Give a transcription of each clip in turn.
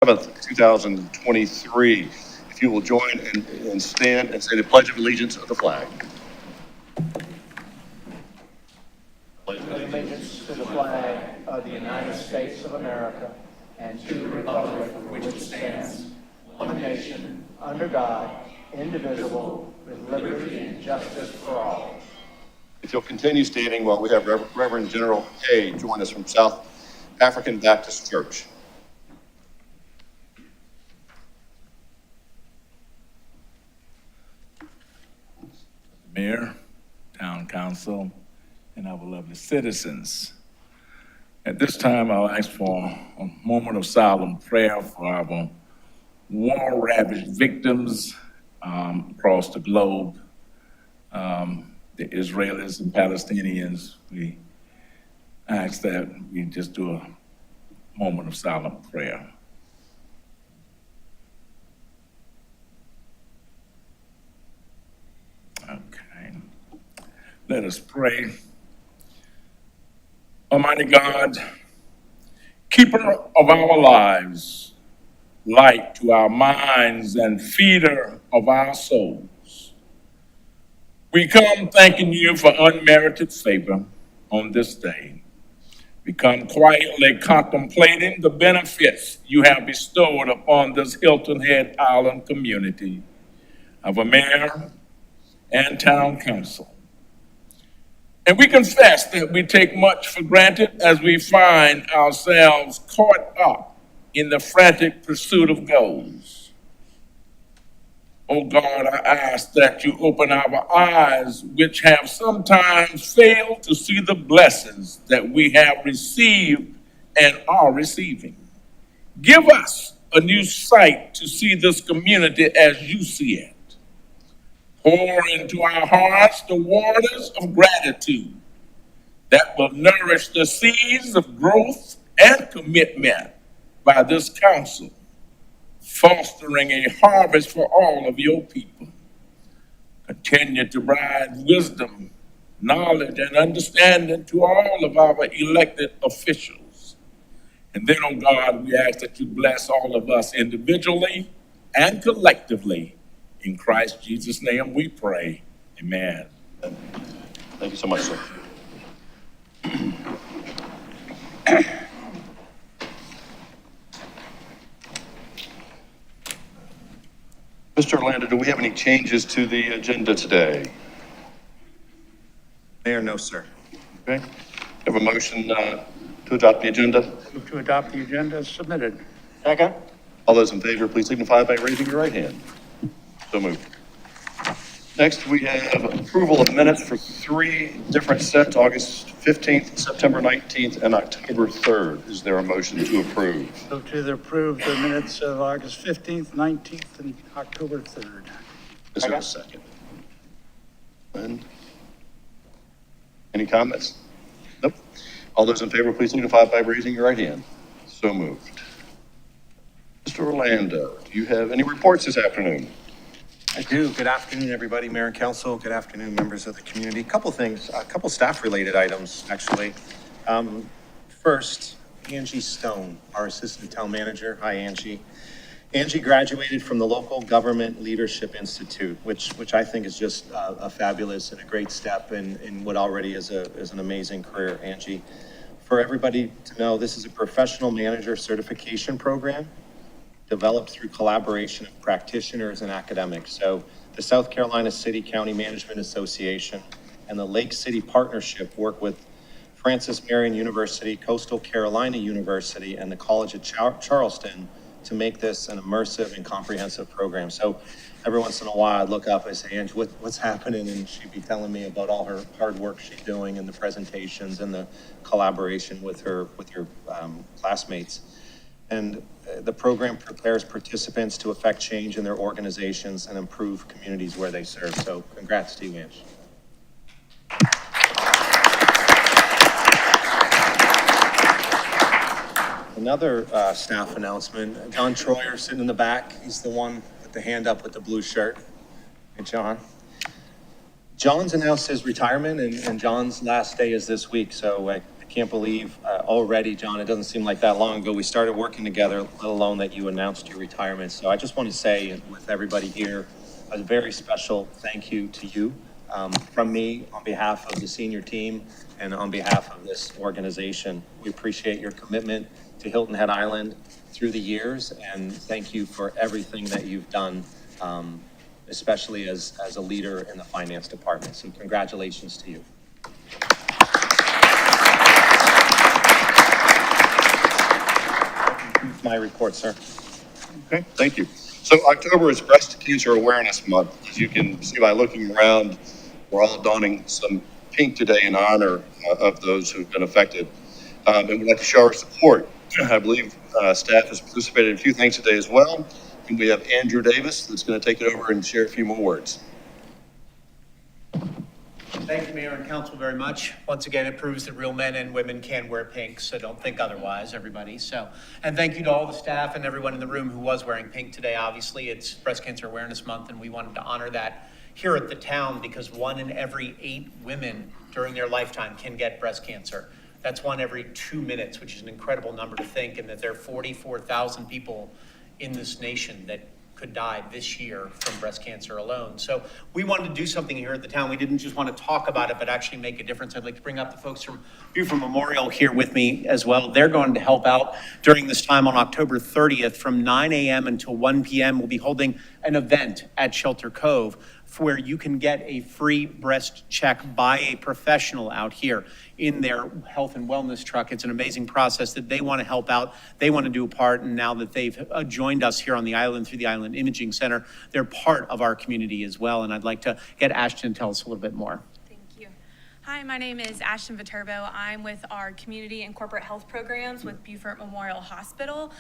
7th, 2023. If you will join and stand and say the Pledge of Allegiance of the flag. Allegiance to the flag of the United States of America and to the republic for which it stands, one nation, under God, indivisible, with liberty and justice for all. If you'll continue standing while we have Reverend General Hay join us from South African Baptist Church. Mayor, Town Council, and our lovely citizens. At this time, I'll ask for a moment of solemn prayer for our war-ravaged victims across the globe, the Israelis and Palestinians. We ask that we just do a moment of solemn prayer. Okay, let us pray. Almighty God, keeper of our lives, light to our minds and feeder of our souls, we come thanking you for unmerited favor on this day. We come quietly contemplating the benefits you have bestowed upon this Hilton Head Island community of a mayor and town council. And we confess that we take much for granted as we find ourselves caught up in the frantic pursuit of goals. Oh God, I ask that you open our eyes, which have sometimes failed to see the blessings that we have received and are receiving. Give us a new sight to see this community as you see it. Pour into our hearts the waters of gratitude that will nourish the seeds of growth and commitment by this council, fostering a harvest for all of your people. Continue to provide wisdom, knowledge, and understanding to all of our elected officials. And then, oh God, we ask that you bless all of us individually and collectively. In Christ Jesus' name we pray. Amen. Thank you so much, sir. Mr. Orlando, do we have any changes to the agenda today? Mayor, no, sir. Okay. Have a motion to adopt the agenda? Move to adopt the agenda as submitted. Second. All those in favor, please signify by raising your right hand. So moved. Next, we have approval of minutes for 3 different sets, August 15th, September 19th, and October 3rd. Is there a motion to approve? Move to approve the minutes of August 15th, 19th, and October 3rd. Is there a second? And any comments? Nope. All those in favor, please signify by raising your right hand. So moved. Mr. Orlando, do you have any reports this afternoon? I do. Good afternoon, everybody, Mayor and Council. Good afternoon, members of the community. A couple things, a couple staff-related items, actually. First, Angie Stone, our Assistant Town Manager. Hi, Angie. Angie graduated from the Local Government Leadership Institute, which I think is just a fabulous and a great step in what already is an amazing career, Angie. For everybody to know, this is a professional manager certification program developed through collaboration of practitioners and academics. So the South Carolina City County Management Association and the Lake City Partnership work with Francis Marion University, Coastal Carolina University, and the College of Charleston to make this an immersive and comprehensive program. So every once in a while I'd look up and say, Angie, what's happening? And she'd be telling me about all her hard work she's doing and the presentations and the collaboration with her classmates. And the program prepares participants to affect change in their organizations and improve communities where they serve. So congrats to you, Ange. Another staff announcement, John Troyer sitting in the back. He's the one with the hand up with the blue shirt. Hey, John. John's announced his retirement and John's last day is this week. So I Can't believe already, John, it doesn't seem like that long ago we started working together, let alone that you announced your retirement. So I just want to say with everybody here, a very special thank you to you from me on behalf of the senior team and on behalf of this organization. We appreciate your commitment to Hilton Head Island through the years, and thank you for everything that you've done, especially as a leader in the finance department. So congratulations to you. My report, sir. Okay, thank you. So October is Breast Cancer Awareness Month. As you can see by looking around, we're all donning some pink today in honor of those who've been affected. And we'd like to show our support. I believe staff has participated in a few things today as well. And we have Andrew Davis that's going to take it over and share a few more words. Thank you, Mayor and Council, very much. Once again, it proves that real men and women can wear pink, so don't think otherwise, everybody. And thank you to all the staff and everyone in the room who was wearing pink today. Obviously, it's Breast Cancer Awareness Month, and we wanted to honor that here at the town because 1 in every 8 women during their lifetime can get breast cancer. That's 1 every 2 minutes, which is an incredible number to think, and that there are 44,000 people in this nation that could die this year from breast cancer alone. So we wanted to do something here at the town. We didn't just want to talk about it, but actually make a difference. I'd like to bring up the folks from Beaufort Memorial here with me as well. They're going to help out during this time on October 30th from 9 a.m. until 1 p.m. We'll be holding an event at Shelter Cove where you can get a free breast check by a professional out here in their health and wellness truck. It's an amazing process that they want to help out. They want to do a part. And now that they've joined us here on the island through the Island Imaging Center, they're part of our community as well. And I'd like to get Ashton to tell us a little bit more. Hi, my name is Ashton Viterbo. I'm with our community and corporate health programs with Beaufort Memorial Hospital.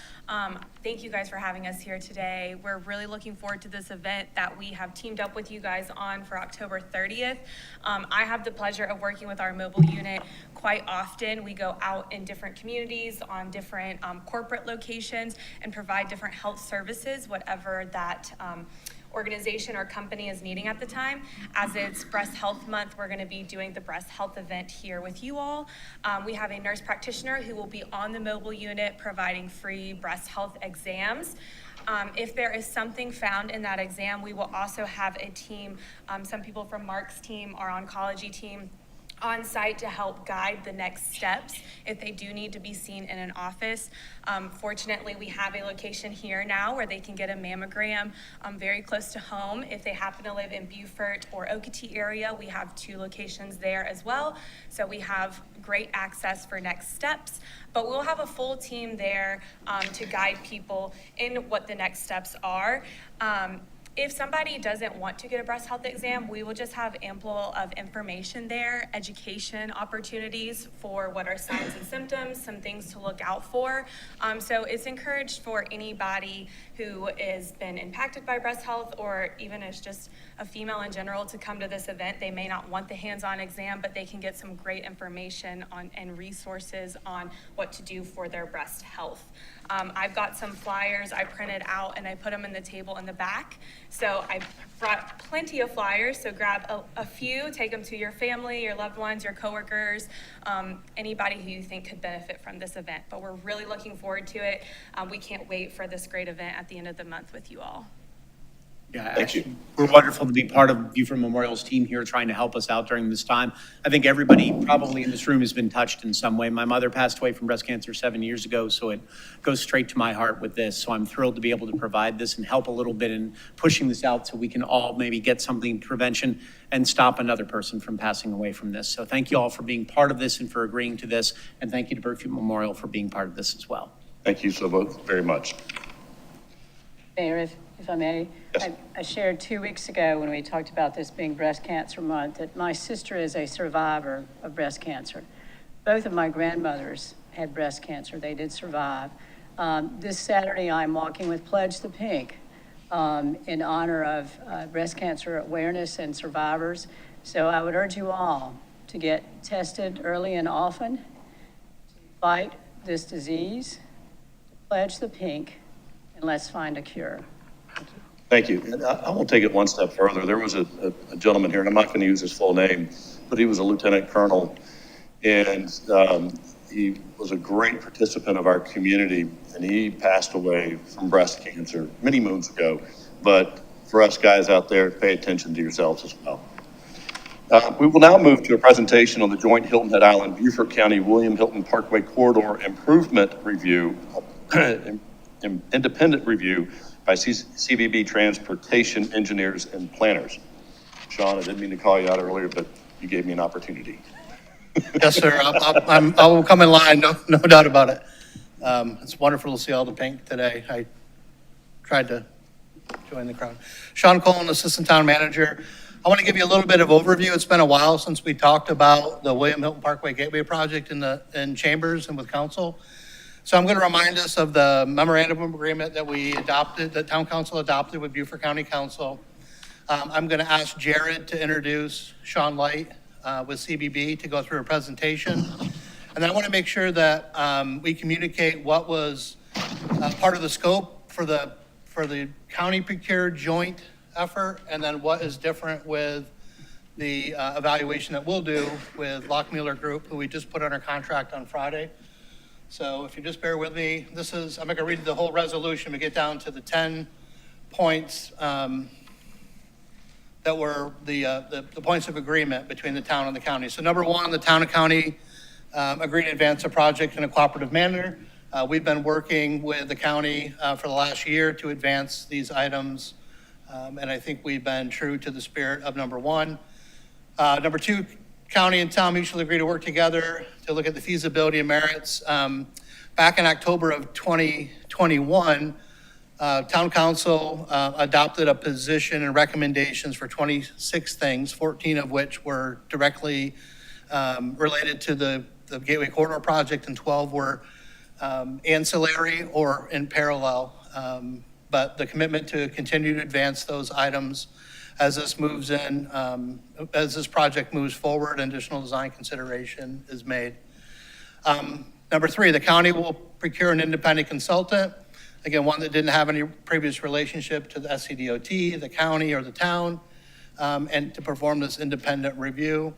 Thank you guys for having us here today. We're really looking forward to this event that we have teamed up with you guys on for October 30th. I have the pleasure of working with our mobile unit quite often. We go out in different communities on different corporate locations and provide different health services, whatever that organization or company is needing at the time. As it's Breast Health Month, we're going to be doing the breast health event here with you all. We have a nurse practitioner who will be on the mobile unit providing free breast health exams. If there is something found in that exam, we will also have a team, some people from Mark's team, our oncology team, on site to help guide the next steps if they do need to be seen in an office. Fortunately, we have a location here now where they can get a mammogram very close to home. If they happen to live in Beaufort or Okatee area, we have 2 locations there as well. So we have great access for next steps, but we'll have a full team there to guide people in what the next steps are. If somebody doesn't want to get a breast health exam, we will just have ample of information there, education opportunities for what are signs and symptoms, some things to look out for. So it's encouraged for anybody who has been impacted by breast health or even is just a female in general to come to this event. They may not want the hands-on exam, but they can get some great information on and resources on what to do for their breast health. I've got some flyers I printed out and I put them in the table in the back. So I brought plenty of flyers, so grab a few, take them to your family, your loved ones, your coworkers, anybody who you think could benefit from this event. But we're really looking forward to it. We can't wait for this great event at the end of the month with you all. Yeah, Thank you. We're wonderful to be part of Beaufort Memorial's team here trying to help us out during this time. I think everybody probably in this room has been touched in some way. My mother passed away from breast cancer 7 years ago, so it goes straight to my heart with this. So I'm thrilled to be able to provide this and help a little bit in pushing this out so we can all maybe get something prevention and stop another person from passing away from this. So thank you all for being part of this and for agreeing to this. And thank you to Beaufort Memorial for being part of this as well. Thank you so both very much. Mayor, if I may, Yes. I shared 2 weeks ago when we talked about this being Breast Cancer Month that my sister is a survivor of breast cancer. Both of my grandmothers had breast cancer. They did survive. This Saturday, I'm walking with Pledge the Pink in honor of breast cancer awareness and survivors. So I would urge you all to get tested early and often, to fight this disease, to pledge the pink, and let's find a cure. Thank you. And I will take it one step further. There was a gentleman here, and I'm not going to use his full name, but he was a lieutenant colonel And he was a great participant of our community, and he passed away from breast cancer many moons ago. But for us guys out there, pay attention to yourselves as well. We will now move to a presentation on the joint Hilton Head Island Beaufort County William Hilton Parkway Corridor Improvement Review, independent review by CVB Transportation Engineers and Planners. Sean, I didn't mean to call you out earlier, but you gave me an opportunity. Yes, sir. I will come in line, no doubt about it. It's wonderful to see all the pink today. I tried to join the crowd. Sean Cullen, Assistant Town Manager. I want to give you a little bit of overview. It's been a while since we talked about the William Hilton Parkway Gateway Project in chambers and with council. So I'm going to remind us of the memorandum of agreement that we adopted, that Town Council adopted with Beaufort County Council. I'm going to ask Jared to introduce Sean Light with CBB to go through a presentation. And then I want to make sure that we communicate what was part of the scope for the county procured joint effort, and then what is different with the evaluation that we'll do with Lockmuller Group, who we just put under contract on Friday. So if you just bear with me, I'm not going to read the whole resolution. We get down to the 10 points that were the points of agreement between the town and the county. So number one, the town and county agreed to advance a project in a cooperative manner. We've been working with the county for the last year to advance these items. And I think we've been true to the spirit of number one. Number two, county and town mutually agree to work together to look at the feasibility and merits. Back in October of 2021, town council adopted a position and recommendations for 26 things, 14 of which were directly related to the Gateway Corridor project, and 12 were ancillary or in parallel. But the commitment to continue to advance those items as this moves in, as this project moves forward, additional design consideration is made. Number three, the county will procure an independent consultant, again, one that didn't have any previous relationship to the SCDOT, the county, or the town, and to perform this independent review.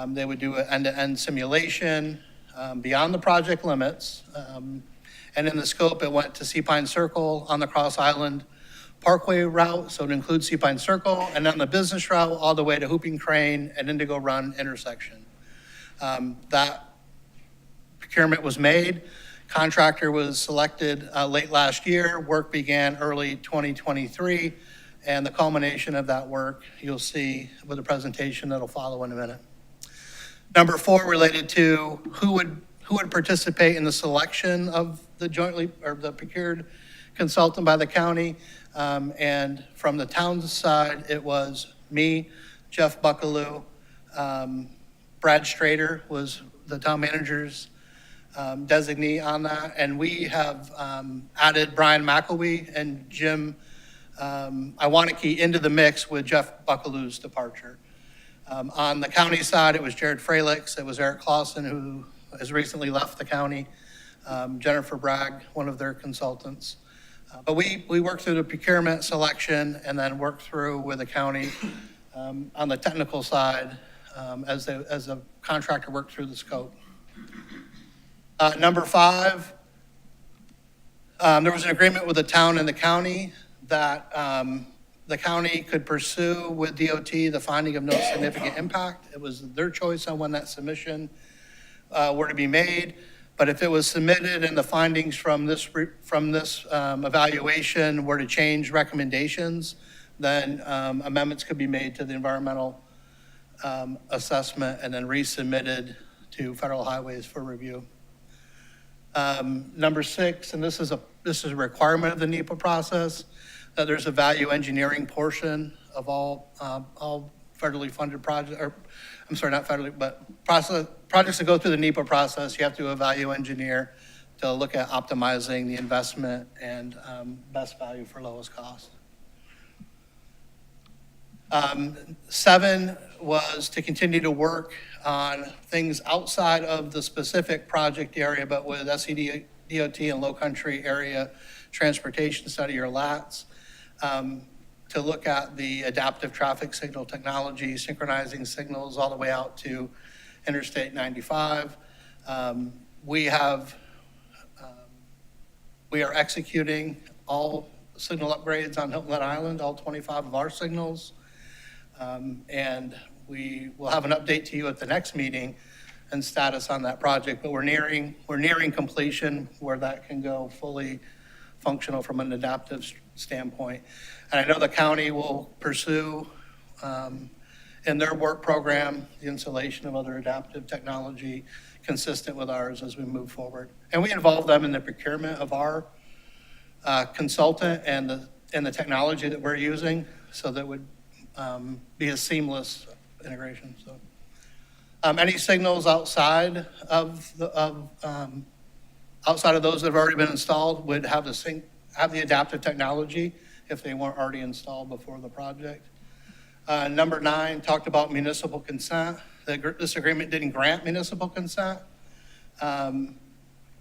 They would do an end-to-end simulation beyond the project limits. And in the scope, it went to Sea Pine Circle on the Cross Island Parkway route, so it includes Sea Pine Circle, and then the business route all the way to Hooping Crane and Indigo Run intersection. That procurement was made. Contractor was selected late last year. Work began early 2023, and the culmination of that work you'll see with a presentation that'll follow in a minute. Number four, related to who would participate in the selection of the jointly or the procured consultant by the county. And from the town's side, it was me, Jeff Buckaloo, Brad Strader was the town manager's designee on that. And we have added Brian McElwee and Jim Iwaniki into the mix with Jeff Buckaloo's departure. On the county side, it was Jared Fralix, it was Eric Clausen, who has recently left the county, Jennifer Bragg, one of their consultants. But we worked through the procurement selection and then worked through with the county on the technical side as the contractor worked through the scope. Number five, there was an agreement with the town and the county that the county could pursue with DOT the finding of no significant impact. It was their choice on when that submission were to be made. But if it was submitted and the findings from this evaluation were to change recommendations, then amendments could be made to the environmental assessment and then resubmitted to Federal Highways for review. Number six, and this is a requirement of the NEPA process, that there's a value engineering portion of all federally funded projects, or I'm sorry, not federally, but projects that go through the NEPA process. You have to do a value engineer to look at optimizing the investment and best value for lowest cost. 7 was to continue to work on things outside of the specific project area, but with SCDOT and Low Country Area Transportation Study, or LATS, to look at the adaptive traffic signal technology, synchronizing signals all the way out to Interstate 95. We are executing all signal upgrades on Hilton Head Island, all 25 of our signals. And we will have an update to you at the next meeting and status on that project, but we're nearing completion where that can go fully functional from an adaptive standpoint. And I know the county will pursue in their work program the installation of other adaptive technology consistent with ours as we move forward. And we involve them in the procurement of our consultant and the technology that we're using, so that would be a seamless integration. So any signals outside of outside of those that have already been installed would have the adaptive technology if they weren't already installed before the project. Number 9 talked about municipal consent. This agreement didn't grant municipal consent, and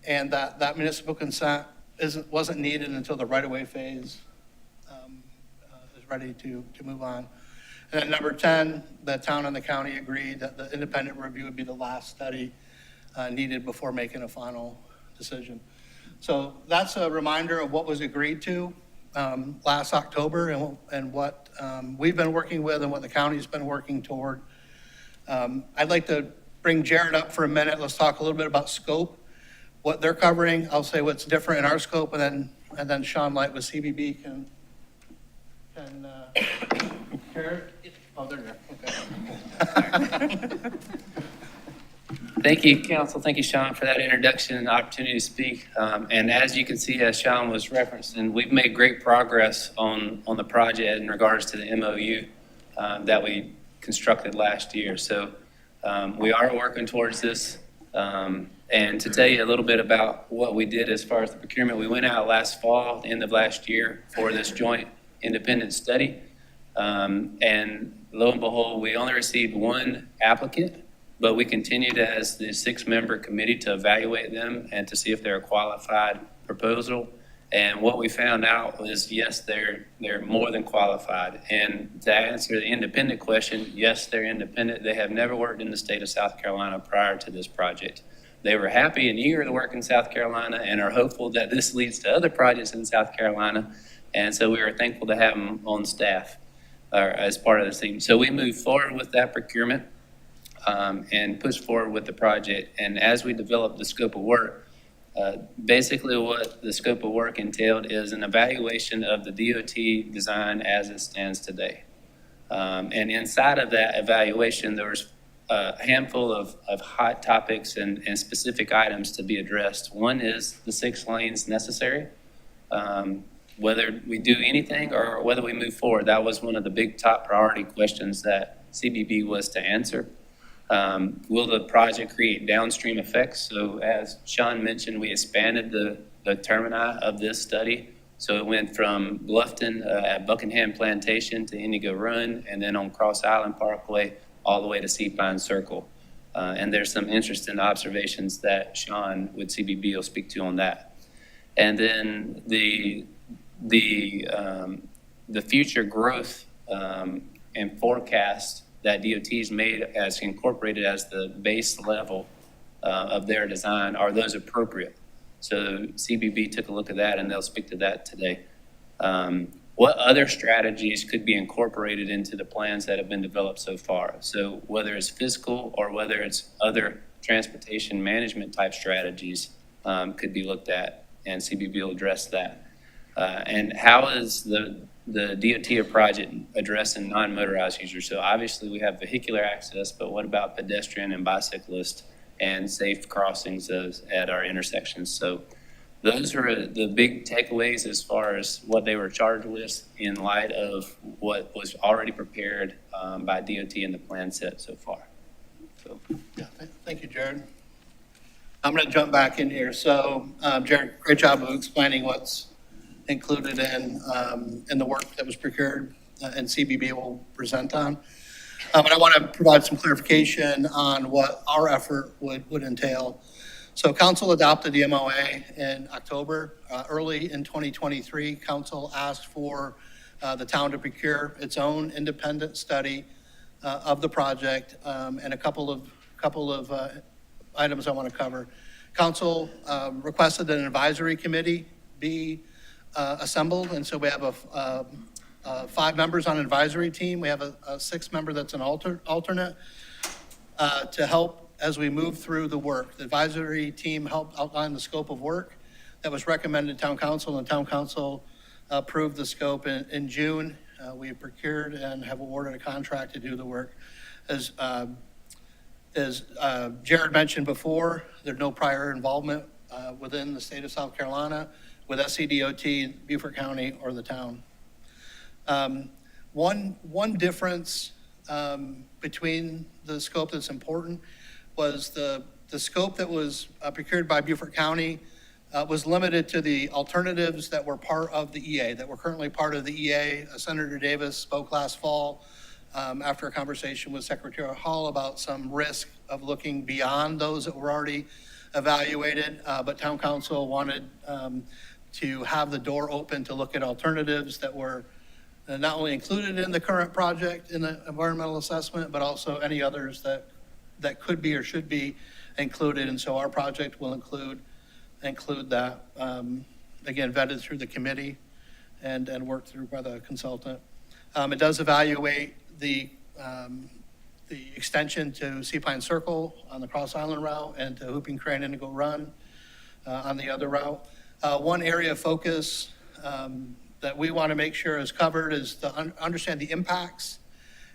that municipal consent wasn't needed until the right-of-way phase is ready to move on. And then number 10, the town and the county agreed that the independent review would be the last study needed before making a final decision. So that's a reminder of what was agreed to last October and what we've been working with and what the county's been working toward. I'd like to bring Jared up for a minute. Let's talk a little bit about scope, what they're covering. I'll say what's different in our scope, and then Sean Light with CBB can Jared? Oh, there you go. Okay. Thank you, Council. Thank you, Sean, for that introduction and opportunity to speak. And as you can see, as Sean was referencing, we've made great progress on the project in regards to the MOU that we constructed last year. So we are working towards this. And to tell you a little bit about what we did as far as the procurement, we went out last fall, end of last year, for this joint independent study. And lo and behold, we only received one applicant, but we continued as the 6-member committee to evaluate them and to see if they're a qualified proposal. And what we found out was, yes, they're more than qualified. And to answer the independent question, yes, they're independent. They have never worked in the state of South Carolina prior to this project. They were happy and eager to work in South Carolina and are hopeful that this leads to other projects in South Carolina. And so we were thankful to have them on staff as part of the team. So we moved forward with that procurement and pushed forward with the project. And as we developed the scope of work, basically what the scope of work entailed is an evaluation of the DOT design as it stands today. And inside of that evaluation, there was a handful of hot topics and specific items to be addressed. One is the 6 lanes necessary. Whether we do anything or whether we move forward, that was one of the big top priority questions that CBB was to answer. Will the project create downstream effects? So as Sean mentioned, we expanded the termini of this study. So it went from Bluffton at Buckingham Plantation to Indigo Run, and then on Cross Island Parkway all the way to Sea Pine Circle. And there's some interesting observations that Sean with CBB will speak to on that. And then the future growth and forecast that DOT's made as incorporated as the base level of their design, are those appropriate? So CBB took a look at that and they'll speak to that today. What other strategies could be incorporated into the plans that have been developed so far? So whether it's fiscal or whether it's other transportation management type strategies could be looked at, and CBB will address that. And how is the DOT project addressing non-motorized users? So obviously we have vehicular access, but what about pedestrian and bicyclist and safe crossings at our intersections? So those are the big takeaways as far as what they were charged with in light of what was already prepared by DOT in the plan set so far. So. Yeah, thank you, Jared. I'm going to jump back in here. So, Jared, great job of explaining what's included in the work that was procured and CBB will present on. But I want to provide some clarification on what our effort would entail. So council adopted the MOA in October. Early in 2023, council asked for the town to procure its own independent study of the project and a couple of couple of items I want to cover. Council requested that an advisory committee be assembled, and so we have 5 members on an advisory team. We have a 6th member that's an alternate to help as we move through the work. The advisory team helped outline the scope of work that was recommended to town council, and town council approved the scope in June. We have procured and have awarded a contract to do the work. As Jared mentioned before, there's no prior involvement within the state of South Carolina with SCDOT, Beaufort County, or the town. One difference between the scope that's important was the scope that was procured by Beaufort County was limited to the alternatives that were part of the EA, that were currently part of the EA. Senator Davis spoke last fall after a conversation with Secretary Hall about some risk of looking beyond those that were already evaluated, but town council wanted to have the door open to look at alternatives that were not only included in the current project in the environmental assessment, but also any others that could be or should be included. And so our project will include that, again, vetted through the committee and worked through by the consultant. It does evaluate the extension to Sea Pine Circle on the Cross Island route and to Hooping Crane Indigo Run on the other route. One area of focus that we want to make sure is covered is to understand the impacts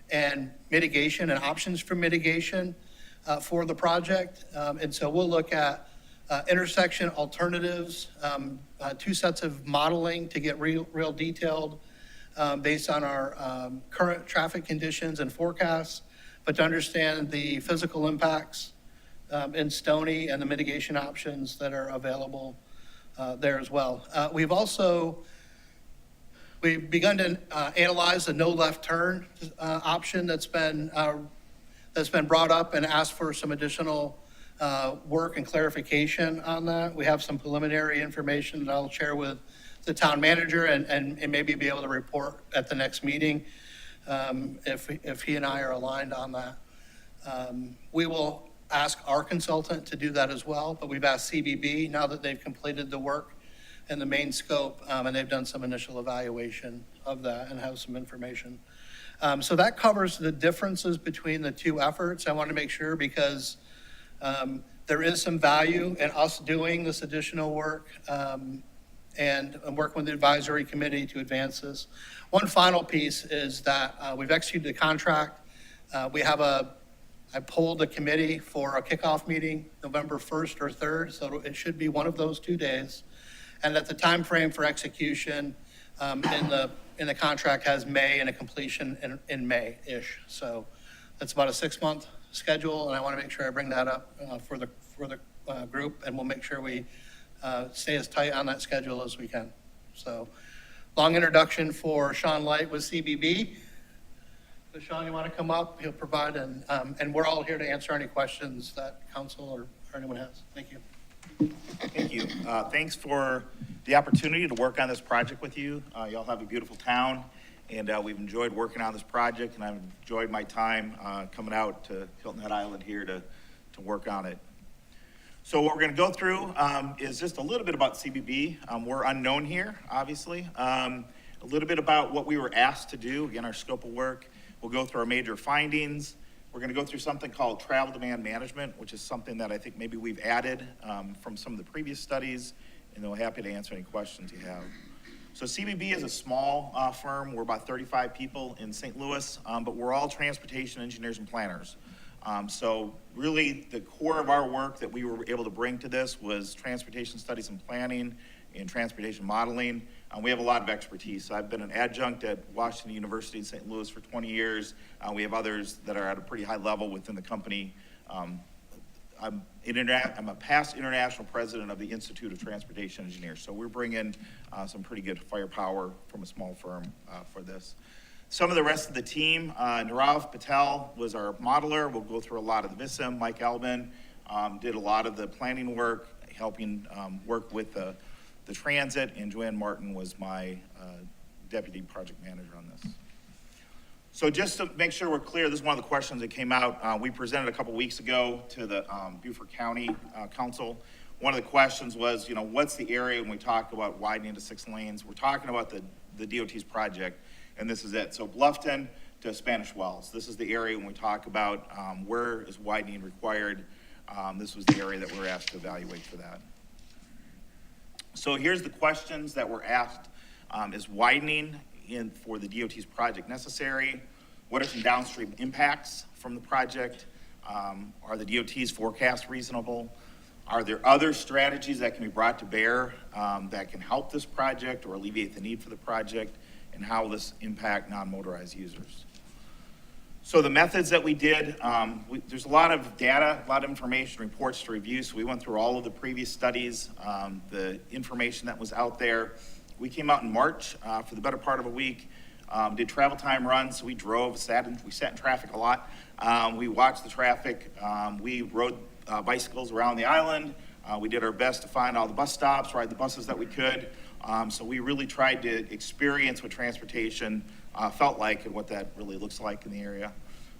and mitigation and options for mitigation for the project. And so we'll look at intersection alternatives, 2 sets of modeling to get real detailed based on our current traffic conditions and forecasts, but to understand the physical impacts in Stony and the mitigation options that are available there as well. We've begun to analyze the no left turn option that's been brought up and asked for some additional work and clarification on that. We have some preliminary information that I'll share with the town manager and maybe be able to report at the next meeting if he and I are aligned on that. We will ask our consultant to do that as well, but we've asked CBB now that they've completed the work and the main scope, and they've done some initial evaluation of that and have some information. So that covers the differences between the 2 efforts. I want to make sure because there is some value in us doing this additional work and working with the advisory committee to advance this. One final piece is that we've executed the contract. I polled the committee for a kickoff meeting, November 1st or 3rd, so it should be one of those 2 days. And that the time frame for execution in the contract has May and a completion in May-ish. So that's about a 6-month schedule, and I want to make sure I bring that up for the group, and we'll make sure we stay as tight on that schedule as we can. So long introduction for Sean Light with CBB. So Sean, you want to come up? He'll provide, and we're all here to answer any questions that council or anyone has. Thank you. Thank you. Thanks for the opportunity to work on this project with you. Y'all have a beautiful town, and we've enjoyed working on this project, and I've enjoyed my time coming out to Hilton Head Island here to work on it. So what we're going to go through is just a little bit about CBB. We're unknown here, obviously. A little bit about what we were asked to do, again, our scope of work. We'll go through our major findings. We're going to go through something called travel demand management, which is something that I think maybe we've added from some of the previous studies, and we're happy to answer any questions you have. So CBB is a small firm. We're about 35 people in St. Louis, but we're all transportation engineers and planners. So really the core of our work that we were able to bring to this was transportation studies and planning and transportation modeling. We have a lot of expertise. I've been an adjunct at Washington University in St. Louis for 20 years. We have others that are at a pretty high level within the company. I'm a past international president of the Institute of Transportation Engineers. So we're bringing some pretty good firepower from a small firm for this. Some of the rest of the team, Nirav Patel was our modeler. We'll go through a lot of the VISM. Mike Elbin did a lot of the planning work, helping work with the transit, and Joanne Martin was my deputy project manager on this. So just to make sure we're clear, this is one of the questions that came out. We presented a couple weeks ago to the Beaufort County Council. One of the questions was, what's the area when we talk about widening to 6 lanes? We're talking about the DOT's project, and this is it. So Bluffton to Spanish Wells. This is the area when we talk about where is widening required. This was the area that we're asked to evaluate for that. So here's the questions that were asked. Is widening for the DOT's project necessary? What are some downstream impacts from the project? Are the DOT's forecasts reasonable? Are there other strategies that can be brought to bear that can help this project or alleviate the need for the project? And how will this impact non-motorized users? So the methods that we did, there's a lot of data, a lot of information, reports to review. So we went through all of the previous studies, the information that was out there. We came out in March for the better part of a week, did travel time runs. So we drove, we sat in traffic a lot. We watched the traffic. We rode bicycles around the island. We did our best to find all the bus stops, ride the buses that we could. So we really tried to experience what transportation felt like and what that really looks like in the area.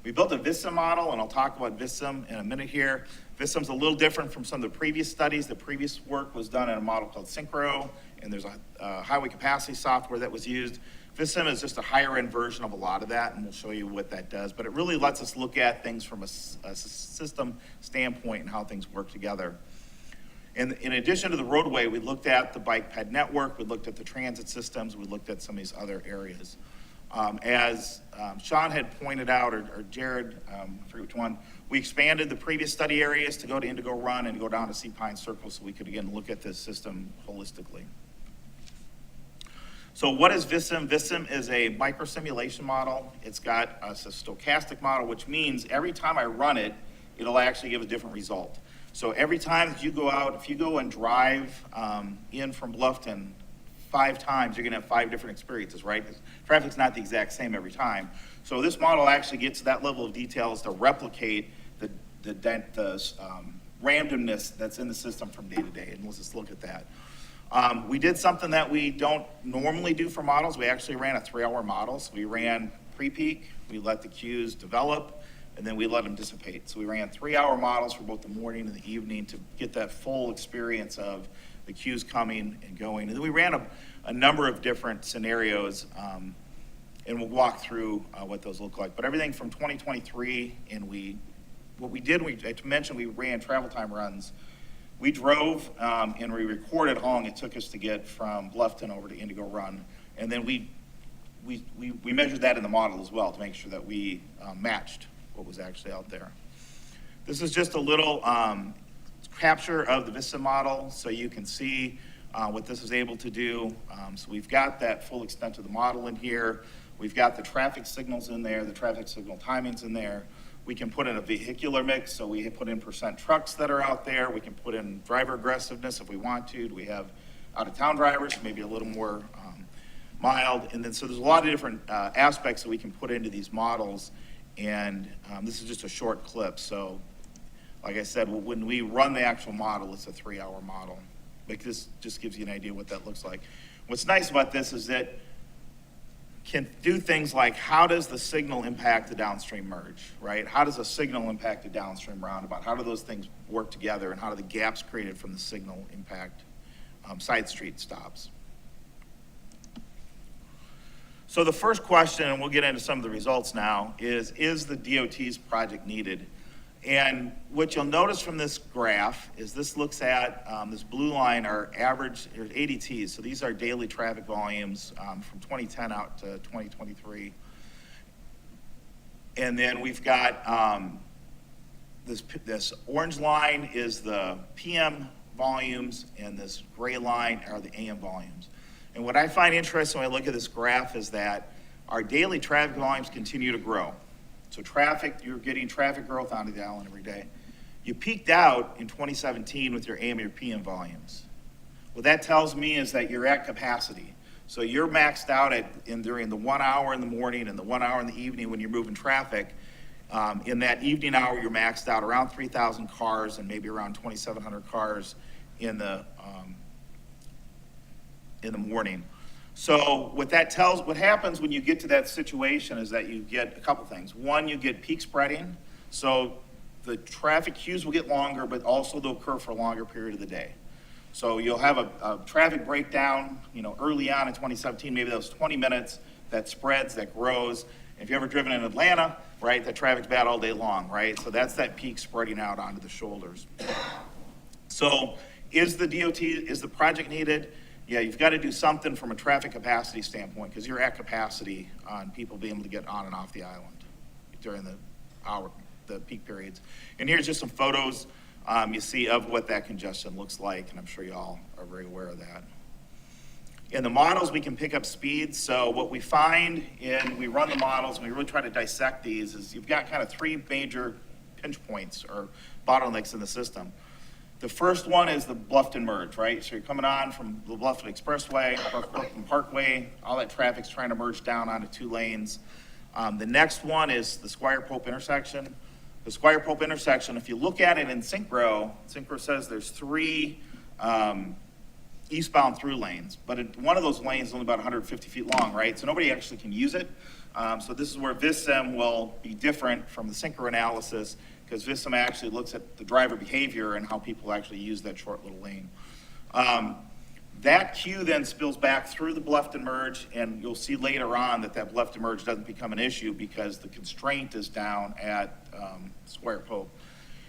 We built a VISM model, and I'll talk about VISM in a minute here. VISM's a little different from some of the previous studies. The previous work was done in a model called Synchro, and there's a highway capacity software that was used. VISM is just a higher end version of a lot of that, and we'll show you what that does. But it really lets us look at things from a system standpoint and how things work together. And in addition to the roadway, we looked at the bike ped network, we looked at the transit systems, we looked at some of these other areas. As Sean had pointed out, or Jared, I forget which one, we expanded the previous study areas to go to Indigo Run and to go down to Sea Pine Circle so we could again look at this system holistically. So what is VISM? VISM is a micro simulation model. It's got a stochastic model, which means every time I run it, it'll actually give a different result. So every time that you go out, if you go and drive in from Bluffton 5 times, you're gonna have 5 different experiences, right? Traffic's not the exact same every time. So this model actually gets to that level of details to replicate the randomness that's in the system from day to day, and let's just look at that. We did something that we don't normally do for models. We actually ran a 3-hour model. So we ran pre-peak, we let the queues develop, and then we let them dissipate. So we ran 3-hour models for both the morning and the evening to get that full experience of the queues coming and going. And then we ran a number of different scenarios, and we'll walk through what those look like. But everything from 2023, and what we did, I mentioned we ran travel time runs. We drove and we recorded how long it took us to get from Bluffton over to Indigo Run. And then we measured that in the model as well to make sure that we matched what was actually out there. This is just a little capture of the VISTA model so you can see what this is able to do. So we've got that full extent of the model in here. We've got the traffic signals in there, the traffic signal timings in there. We can put in a vehicular mix, so we put in % trucks that are out there. We can put in driver aggressiveness if we want to. Do we have out-of-town drivers, maybe a little more mild? And then so there's a lot of different aspects that we can put into these models. And this is just a short clip. So like I said, when we run the actual model, it's a 3-hour model. Like this just gives you an idea what that looks like. What's nice about this is that can do things like how does the signal impact the downstream merge, right? How does a signal impact the downstream roundabout? How do those things work together, and how do the gaps created from the signal impact side street stops? So the first question, and we'll get into some of the results now, is the DOT's project needed? And what you'll notice from this graph is this looks at, this blue line, our average, or ADTs. So these are daily traffic volumes from 2010 out to 2023. And then we've got this orange line is the PM volumes, and this gray line are the AM volumes. And what I find interesting when I look at this graph is that our daily traffic volumes continue to grow. So traffic, you're getting traffic growth onto the island every day. You peaked out in 2017 with your AM and your PM volumes. What that tells me is that you're at capacity. So you're maxed out during the 1 hour in the morning and the 1 hour in the evening when you're moving traffic. In that evening hour, you're maxed out around 3,000 cars and maybe around 2,700 cars in the morning. So what happens when you get to that situation is that you get a couple things. One, you get peak spreading. So the traffic queues will get longer, but also they'll occur for a longer period of the day. So you'll have a traffic breakdown, early on in 2017, maybe that was 20 minutes, that spreads, that grows. If you've ever driven in Atlanta, right, that traffic's bad all day long, right? So that's that peak spreading out onto the shoulders. So is the project needed? Yeah, you've got to do something from a traffic capacity standpoint, because you're at capacity on people being able to get on and off the island during the peak periods. And here's just some photos you see of what that congestion looks like, and I'm sure you all are very aware of that. In the models, we can pick up speeds. So what we find we run the models, and we really try to dissect these, is you've got kind of three major pinch points or bottlenecks in the system. The first one is the Bluffton merge, right? So you're coming on from the Bluffton Expressway, Bluffton Parkway, all that traffic's trying to merge down onto 2 lanes. The next one is the Squire Pope intersection. The Squire Pope intersection, if you look at it in Synchro says there's 3 eastbound through lanes, but one of those lanes is only about 150 feet long, right? So nobody actually can use it. So this is where VisSim will be different from the Synchro analysis, because VisSim actually looks at the driver behavior and how people actually use that short little lane. That queue then spills back through the Bluffton merge, and you'll see later on that Bluffton merge doesn't become an issue because the constraint is down at Squire Pope.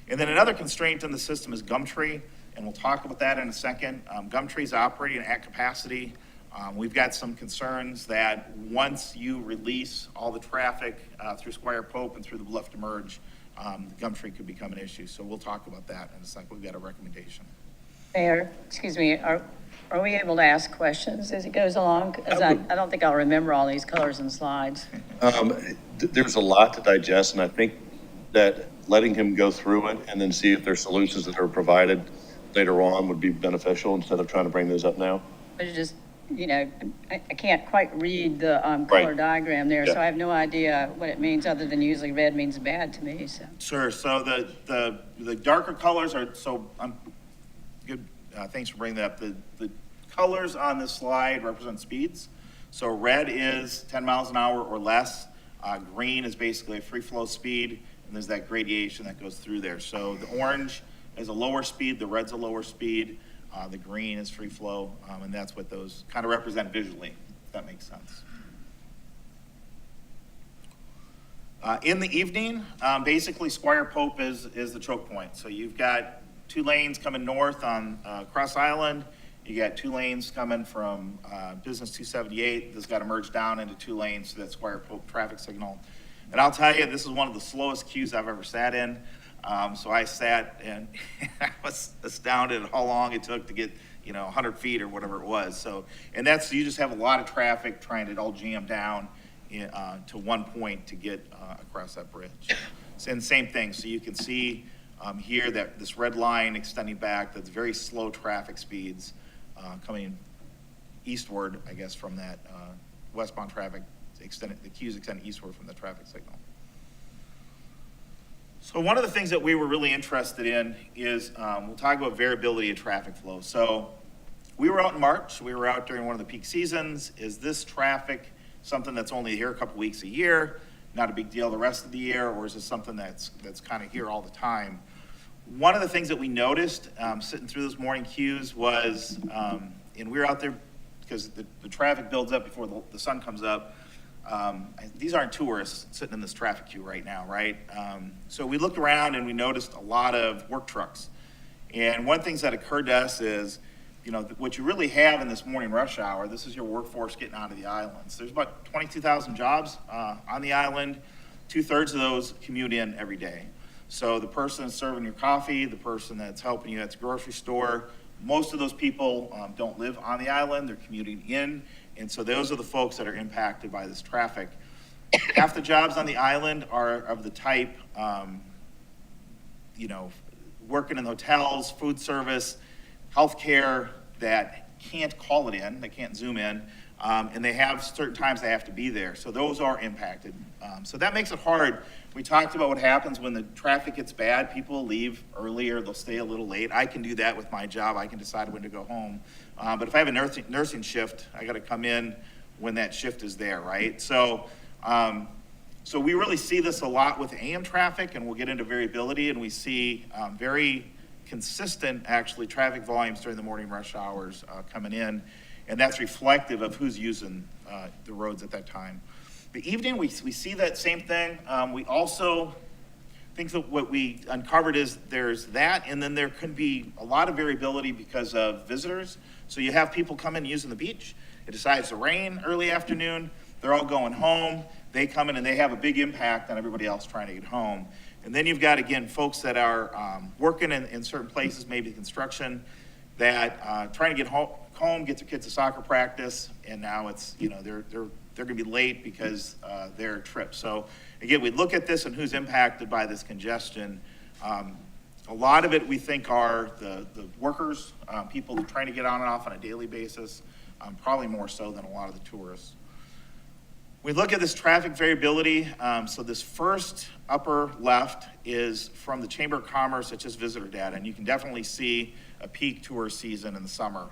And then another constraint in the system is Gumtree, and we'll talk about that in a second. Gumtree's operating at capacity. We've got some concerns that once you release all the traffic through Squire Pope and through the Bluffton merge, Gumtree could become an issue. So we'll talk about that in a second. We've got a recommendation. Mayor, excuse me, are we able to ask questions as it goes along? Because I don't think I'll remember all these colors and slides. There's a lot to digest, and I think that letting him go through it and then see if there's solutions that are provided later on would be beneficial instead of trying to bring those up now. But it just, I can't quite read the color Right. diagram there, Yeah. so I have no idea what it means, other than usually red means bad to me, so. Sure. So the darker colors are, good. Thanks for bringing that up. The colors on this slide represent speeds. So red is 10 miles an hour or less. Green is basically a free flow speed, and there's that gradation that goes through there. So the orange is a lower speed, the red's a lower speed, the green is free flow, and that's what those kind of represent visually, if that makes sense. In the evening, basically Squire Pope is the choke point. So you've got 2 lanes coming north on Cross Island. You got 2 lanes coming from Business 278. This got to merge down into 2 lanes to that Squire Pope traffic signal. And I'll tell you, this is one of the slowest queues I've ever sat in. So I sat and I was astounded at how long it took to get, 100 feet or whatever it was. So, and you just have a lot of traffic trying to all jam down to one point to get across that bridge. And same thing. So you can see here that this red line extending back, that's very slow traffic speeds coming eastward, I guess, from that westbound traffic the queues extend eastward from the traffic signal. So one of the things that we were really interested in is we'll talk about variability of traffic flow. So we were out in March. We were out during one of the peak seasons. Is this traffic something that's only here a couple weeks a year, not a big deal the rest of the year, or is it something that's kind of here all the time? One of the things that we noticed sitting through those morning queues was, and we were out there because the traffic builds up before the sun comes up. These aren't tourists sitting in this traffic queue right now, right? So we looked around and we noticed a lot of work trucks. And one of the things that occurred to us is, what you really have in this morning rush hour, this is your workforce getting onto the islands. There's about 22,000 jobs on the island. 2/3 of those commute in every day. So the person that's serving your coffee, the person that's helping you at the grocery store, most of those people don't live on the island, they're commuting in. And so those are the folks that are impacted by this traffic. Half the jobs on the island are of the type, working in hotels, food service, healthcare, that can't call it in, they can't Zoom in, and they have certain times they have to be there, so those are impacted. So that makes it hard. We talked about what happens when the traffic gets bad, people leave earlier, they'll stay a little late. I can do that with my job, I can decide when to go home. But if I have a nursing shift, I gotta come in when that shift is there, right? So we really see this a lot with AM traffic, and we'll get into variability, and we see very consistent, actually, traffic volumes during the morning rush hours coming in, and that's reflective of who's using the roads at that time. The evening, we see that same thing. We also think that what we uncovered is there's that, and then there could be a lot of variability because of visitors. So you have people come in using the beach. It decides to rain early afternoon. They're all going home. They come in and they have a big impact on everybody else trying to get home. And then you've got, again, folks that are working in certain places, maybe construction, that trying to get home, get their kids to soccer practice, and now it's, they're gonna be late because their trip. So again, we look at this and who's impacted by this congestion. A lot of it we think are the workers, people trying to get on and off on a daily basis, probably more so than a lot of the tourists. We look at this traffic variability. So this first upper left is from the Chamber of Commerce, it's just visitor data, and you can definitely see a peak tourist season in the summer.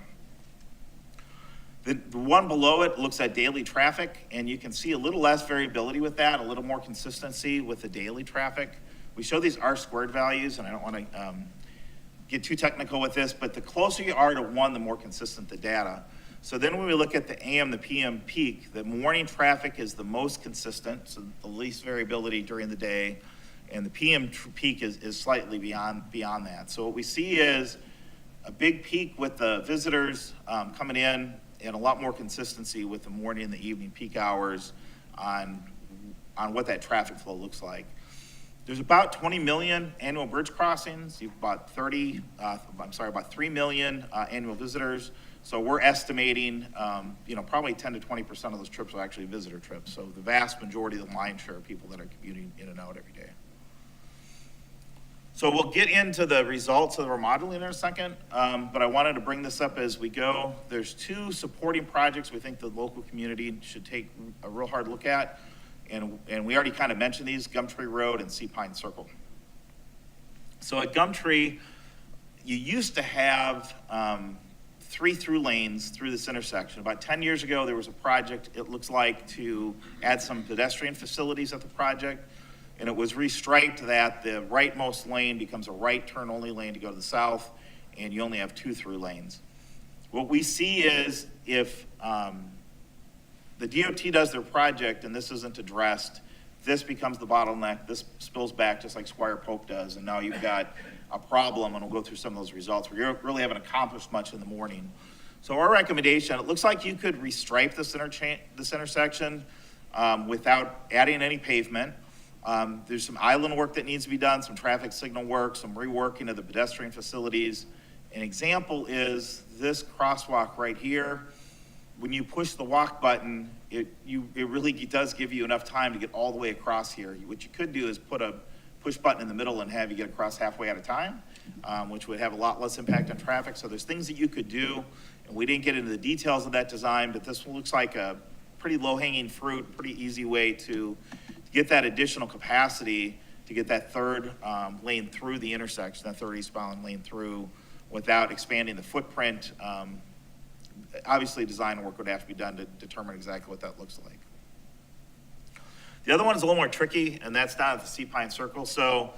The one below it looks at daily traffic, and you can see a little less variability with that, a little more consistency with the daily traffic. We show these R-squared values, and I don't want to get too technical with this, but the closer you are to 1, the more consistent the data. So then when we look at the AM, the PM peak, the morning traffic is the most consistent, so the least variability during the day, and the PM peak is slightly beyond that. So what we see is a big peak with the visitors coming in, and a lot more consistency with the morning and the evening peak hours on what that traffic flow looks like. There's about 20 million annual bridge crossings. You've about 3 million annual visitors. So we're estimating, probably 10 to 20% of those trips are actually visitor trips. So the vast majority of the lion's share of people that are commuting in and out every day. So we'll get into the results of the remodeling in a second, but I wanted to bring this up as we go. There's 2 supporting projects we think the local community should take a real hard look at, and we already kind of mentioned these, Gumtree Road and Sea Pine Circle. So at Gumtree, you used to have 3 through lanes through this intersection. About 10 years ago, there was a project, it looks like, to add some pedestrian facilities at the project. And it was restriped that the rightmost lane becomes a right turn only lane to go to the south, and you only have 2 through lanes. What we see is if the DOT does their project and this isn't addressed, this becomes the bottleneck, this spills back just like Squire Pope does, and now you've got a problem, and we'll go through some of those results. We really haven't accomplished much in the morning. So our recommendation, it looks like you could restripe this intersection without adding any pavement. There's some island work that needs to be done, some traffic signal work, some reworking of the pedestrian facilities. An example is this crosswalk right here. When you push the walk button, it really does give you enough time to get all the way across here. What you could do is put a push button in the middle and have you get across halfway at a time, which would have a lot less impact on traffic. So there's things that you could do, and we didn't get into the details of that design, but this looks like a pretty low-hanging fruit, pretty easy way to get that additional capacity to get that third lane through the intersection, that third eastbound lane through, without expanding the footprint. Obviously, design work would have to be done to determine exactly what that looks like. The other one is a little more tricky, and that's down at the Sea Pine Circle. So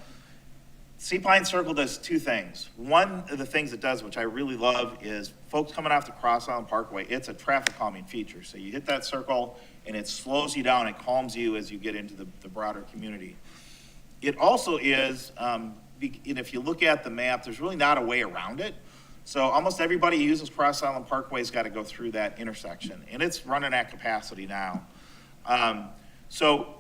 Sea Pine Circle does 2 things. One of the things it does, which I really love, is folks coming off the Cross Island Parkway, it's a traffic calming feature. So you hit that circle, and it slows you down, it calms you as you get into the broader community. It also is, and if you look at the map, there's really not a way around it. So almost everybody who uses Cross Island Parkway has got to go through that intersection, and it's running at capacity now. So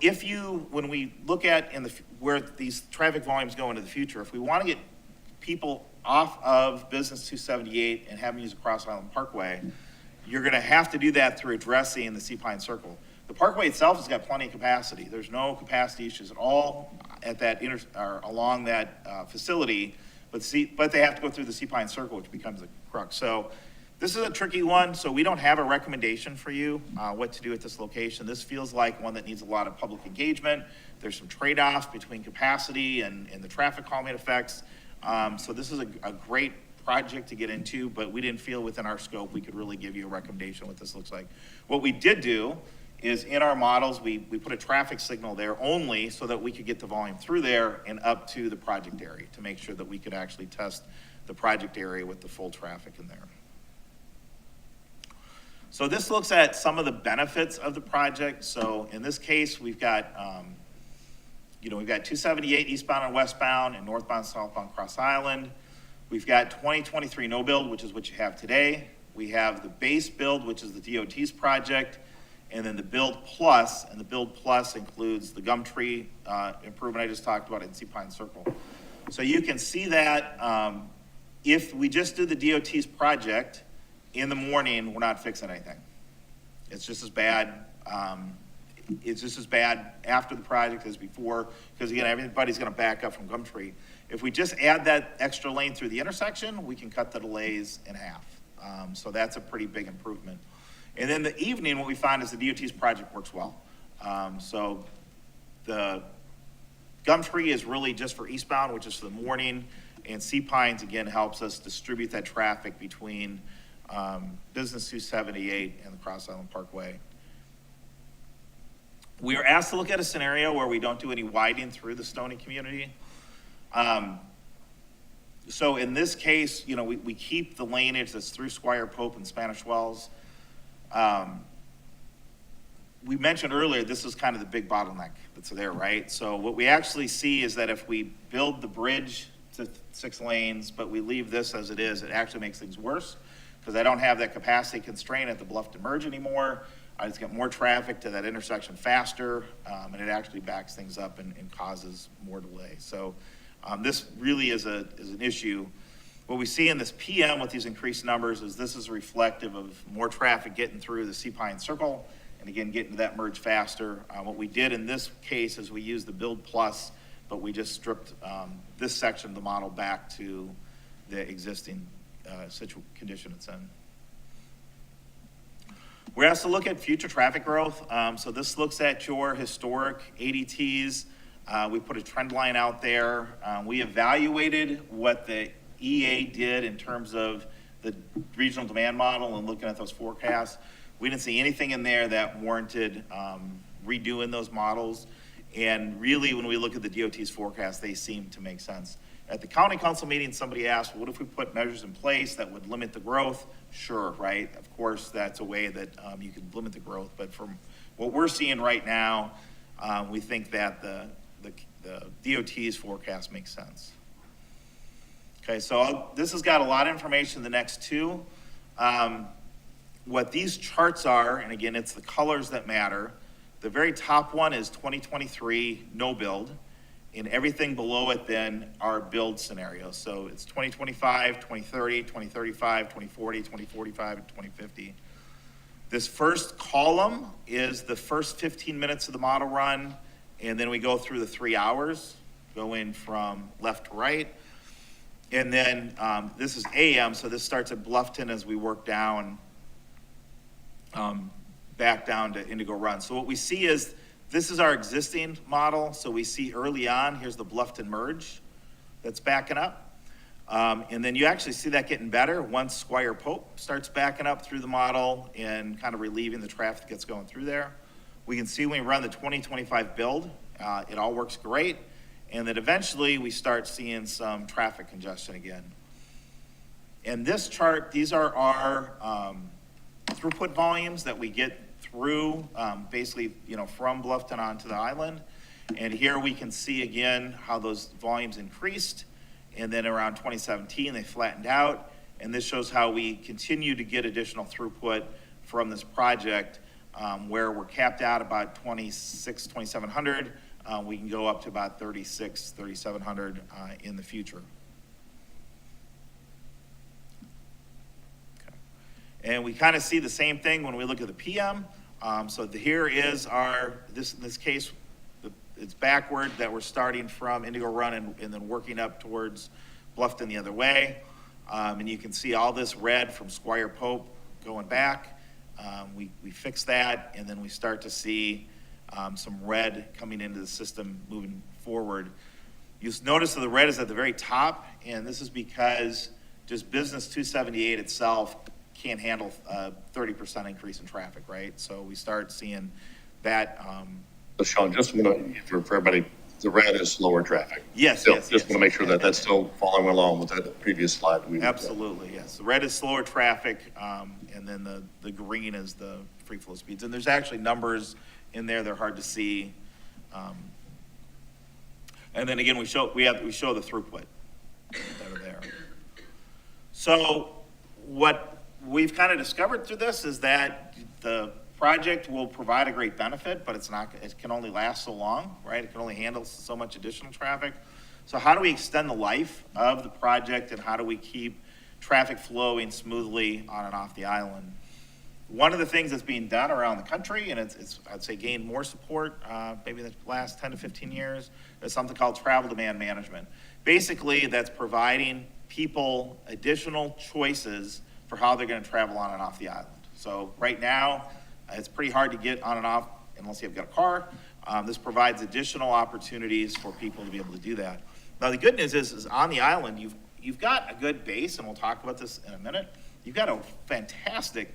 when we look at where these traffic volumes go into the future, if we want to get people off of Business 278 and have them use a Cross Island Parkway, you're going to have to do that through addressing the Sea Pine Circle. The parkway itself has got plenty of capacity. There's no capacity issues at all at that along that facility, but they have to go through the Sea Pine Circle, which becomes a crux. So This is a tricky one, so we don't have a recommendation for you, what to do at this location. This feels like one that needs a lot of public engagement. There's some trade-offs between capacity and the traffic calming effects. So this is a great project to get into, but we didn't feel within our scope we could really give you a recommendation what this looks like. What we did do is in our models, we put a traffic signal there only so that we could get the volume through there and up to the project area to make sure that we could actually test the project area with the full traffic in there. So this looks at some of the benefits of the project. So in this case, we've got, we've got 278 eastbound and westbound and northbound, southbound Cross Island. We've got 2023 no build, which is what you have today. We have the base build, which is the DOT's project, and then the build plus, and the build plus includes the Gumtree improvement I just talked about in Sea Pine Circle. So you can see that if we just did the DOT's project, in the morning, we're not fixing anything. It's just as bad. It's just as bad after the project as before, because again, everybody's gonna back up from Gumtree. If we just add that extra lane through the intersection, we can cut the delays in half. So that's a pretty big improvement. And then the evening, what we find is the DOT's project works well. So the Gumtree is really just for eastbound, which is for the morning, and Sea Pines, again, helps us distribute that traffic between Business 278 and the Cross Island Parkway. We are asked to look at a scenario where we don't do any widening through the Stony community. So in this case, we keep the laneage that's through Squire Pope and Spanish Wells. We mentioned earlier, this is kind of the big bottleneck that's there, right? So what we actually see is that if we build the bridge to 6 lanes, but we leave this as it is, it actually makes things worse, because I don't have that capacity constraint at the Bluffton Merge anymore. I just get more traffic to that intersection faster, and it actually backs things up and causes more delay. So this really is an issue. What we see in this PM with these increased numbers is this is reflective of more traffic getting through the Sea Pine Circle, and again, getting to that merge faster. What we did in this case is we used the build plus, but we just stripped this section of the model back to the existing condition it's in. We're asked to look at future traffic growth. So this looks at your historic ADTs. We put a trend line out there. We evaluated what the EA did in terms of the regional demand model and looking at those forecasts. We didn't see anything in there that warranted redoing those models. And really, when we look at the DOT's forecast, they seem to make sense. At the county council meeting, somebody asked, what if we put measures in place that would limit the growth? Sure, right? Of course, that's a way that you could limit the growth. But from what we're seeing right now, we think that the DOT's forecast makes sense. Okay, so this has got a lot of information, the next two. What these charts are, and again, it's the colors that matter. The very top one is 2023 no build. And everything below it then are build scenarios. So it's 2025, 2030, 2035, 2040, 2045, and 2050. This first column is the first 15 minutes of the model run, and then we go through the 3 hours, going from left to right. And then this is AM, so this starts at Bluffton as we work down, back down to Indigo Run. So what we see is, this is our existing model. So we see early on, here's the Bluffton Merge that's backing up. And then you actually see that getting better once Squire Pope starts backing up through the model and kind of relieving the traffic that's going through there. We can see when we run the 2025 build, it all works great. And then eventually we start seeing some traffic congestion again. In this chart, these are our throughput volumes that we get through, basically, from Bluffton onto the island. And here we can see again how those volumes increased. And then around 2017, they flattened out. And this shows how we continue to get additional throughput from this project, where we're capped out about 2,700. We can go up to about 3,700 in the future. Okay. And we kind of see the same thing when we look at the PM. So here is in this case, it's backward that we're starting from Indigo Run and then working up towards Bluffton the other way. And you can see all this red from Squire Pope going back. We fix that, and then we start to see some red coming into the system moving forward. You'll notice that the red is at the very top, and this is because just Business 278 itself can't handle a 30% increase in traffic, right? So we start seeing that. So Sean, just for everybody, the red is slower traffic. Yes, Still, yes, just yes. want to make sure that that's still following along with that previous slide. Absolutely, yes. The red is slower traffic, and then the green is the free flow speeds. And there's actually numbers in there, they're hard to see. And then again, we show the throughput that are there. So what we've kind of discovered through this is that the project will provide a great benefit, but it can only last so long, right? It can only handle so much additional traffic. So how do we extend the life of the project, and how do we keep traffic flowing smoothly on and off the island? One of the things that's being done around the country, and it's I'd say gained more support, maybe in the last 10 to 15 years, is something called travel demand management. Basically, that's providing people additional choices for how they're gonna travel on and off the island. So right now, it's pretty hard to get on and off unless you've got a car. This provides additional opportunities for people to be able to do that. Now, the good news is on the island, you've got a good base, and we'll talk about this in a minute. You've got a fantastic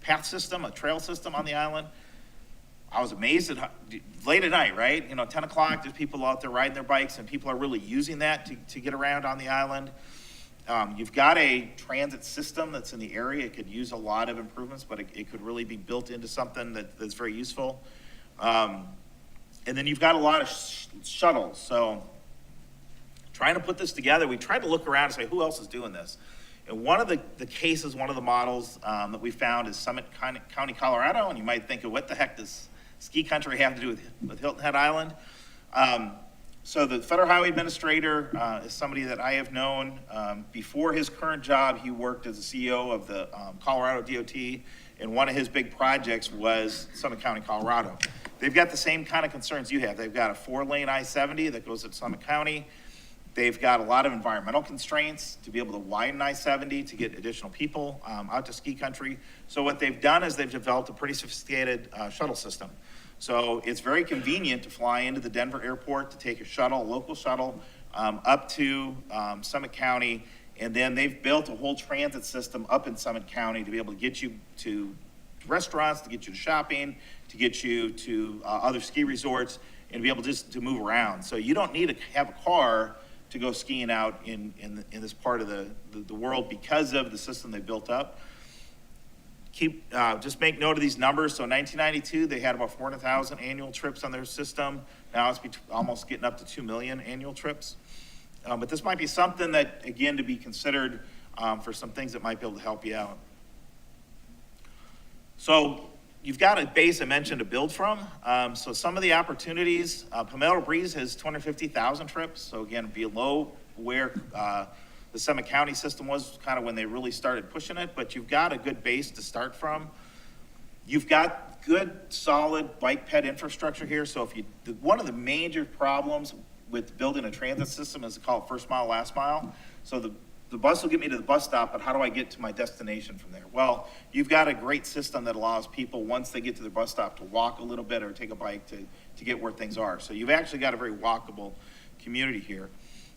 path system, a trail system on the island. I was amazed at late at night, right? 10 o'clock, there's people out there riding their bikes, and people are really using that to get around on the island. You've got a transit system that's in the area. It could use a lot of improvements, but it could really be built into something that's very useful. And then you've got a lot of shuttles. So trying to put this together, we tried to look around and say, who else is doing this? And one of the cases, one of the models that we found is Summit County, Colorado. And you might think, of what the heck does ski country have to do with Hilton Head Island? So the Federal Highway Administrator is somebody that I have known. Before his current job, he worked as the CEO of the Colorado DOT, and one of his big projects was Summit County, Colorado. They've got the same kind of concerns you have. They've got a 4-lane I-70 that goes to Summit County. They've got a lot of environmental constraints to be able to widen I-70 to get additional people out to ski country. So what they've done is they've developed a pretty sophisticated shuttle system. So it's very convenient to fly into the Denver airport, to take a local shuttle, up to Summit County. And then they've built a whole transit system up in Summit County to be able to get you to restaurants, to get you to shopping, to get you to other ski resorts, and to be able just to move around. So you don't need to have a car to go skiing out in this part of the world because of the system they built up. Just make note of these numbers. So in 1992, they had about 400,000 annual trips on their system. Now it's almost getting up to 2 million annual trips. But this might be something that, again, to be considered for some things that might be able to help you out. So you've got a base I mentioned to build from. So some of the opportunities, Palmetto Breeze has 250,000 trips. So again, below where the Summit County system was kind of when they really started pushing it, but you've got a good base to start from. You've got good, solid bike ped infrastructure here. So one of the major problems with building a transit system is called first mile, last mile. So the bus will get me to the bus stop, but how do I get to my destination from there? Well, you've got a great system that allows people, once they get to their bus stop, to walk a little bit or take a bike to get where things are. So you've actually got a very walkable community here.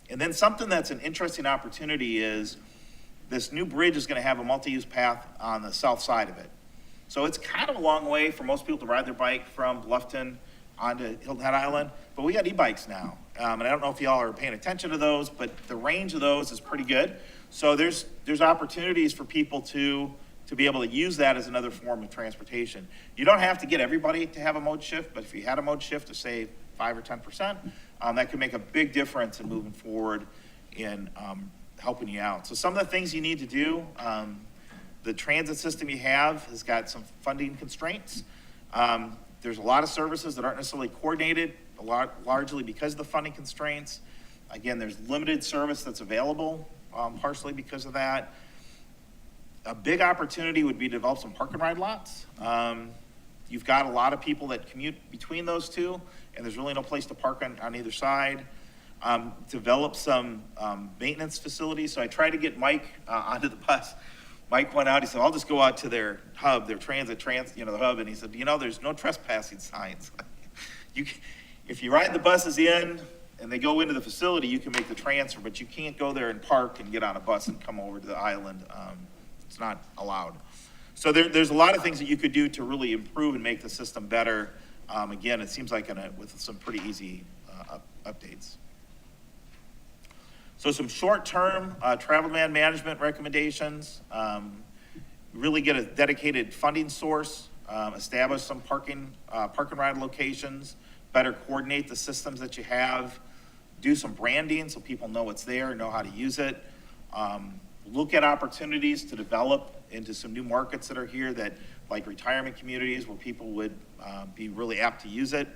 And then something that's an interesting opportunity is this new bridge is going to have a multi-use path on the south side of it. So it's kind of a long way for most people to ride their bike from Bluffton onto Hilton Head Island, but we got e-bikes now. And I don't know if y'all are paying attention to those, but the range of those is pretty good. So there's opportunities for people to be able to use that as another form of transportation. You don't have to get everybody to have a mode shift, but if you had a mode shift to say 5 or 10%, that could make a big difference in moving forward in helping you out. So some of the things you need to do, the transit system you have has got some funding constraints. There's a lot of services that aren't necessarily coordinated, largely because of the funding constraints. Again, there's limited service that's available, partially because of that. A big opportunity would be to develop some park and ride lots. You've got a lot of people that commute between those two, and there's really no place to park on either side. develop some maintenance facilities. So I tried to get Mike onto the bus. Mike went out, he said, I'll just go out to their hub, their the hub, and he said, there's no trespassing signs. If you ride the buses in and they go into the facility, you can make the transfer, but you can't go there and park and get on a bus and come over to the island. It's not allowed. So there's a lot of things that you could do to really improve and make the system better. Again, it seems like with some pretty easy updates. So some short-term travel demand management recommendations. Really get a dedicated funding source, establish some park and ride locations, better coordinate the systems that you have, do some branding so people know what's there, know how to use it. Look at opportunities to develop into some new markets that are here that, like retirement communities where people would be really apt to use it.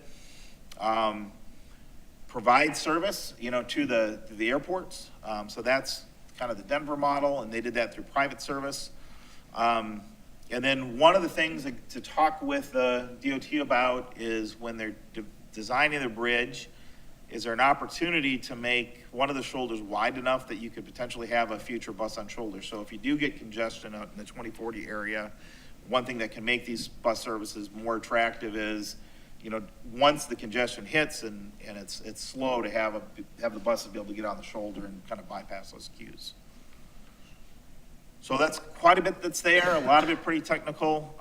Provide service, to the airports. So that's kind of the Denver model, and they did that through private service. And then one of the things to talk with the DOT about is when they're designing the bridge, is there an opportunity to make one of the shoulders wide enough that you could potentially have a future bus on shoulder? So if you do get congestion out in the 2040 area, one thing that can make these bus services more attractive is, once the congestion hits and it's slow, to have the buses be able to get on the shoulder and kind of bypass those queues. So that's quite a bit that's there, a lot of it pretty technical.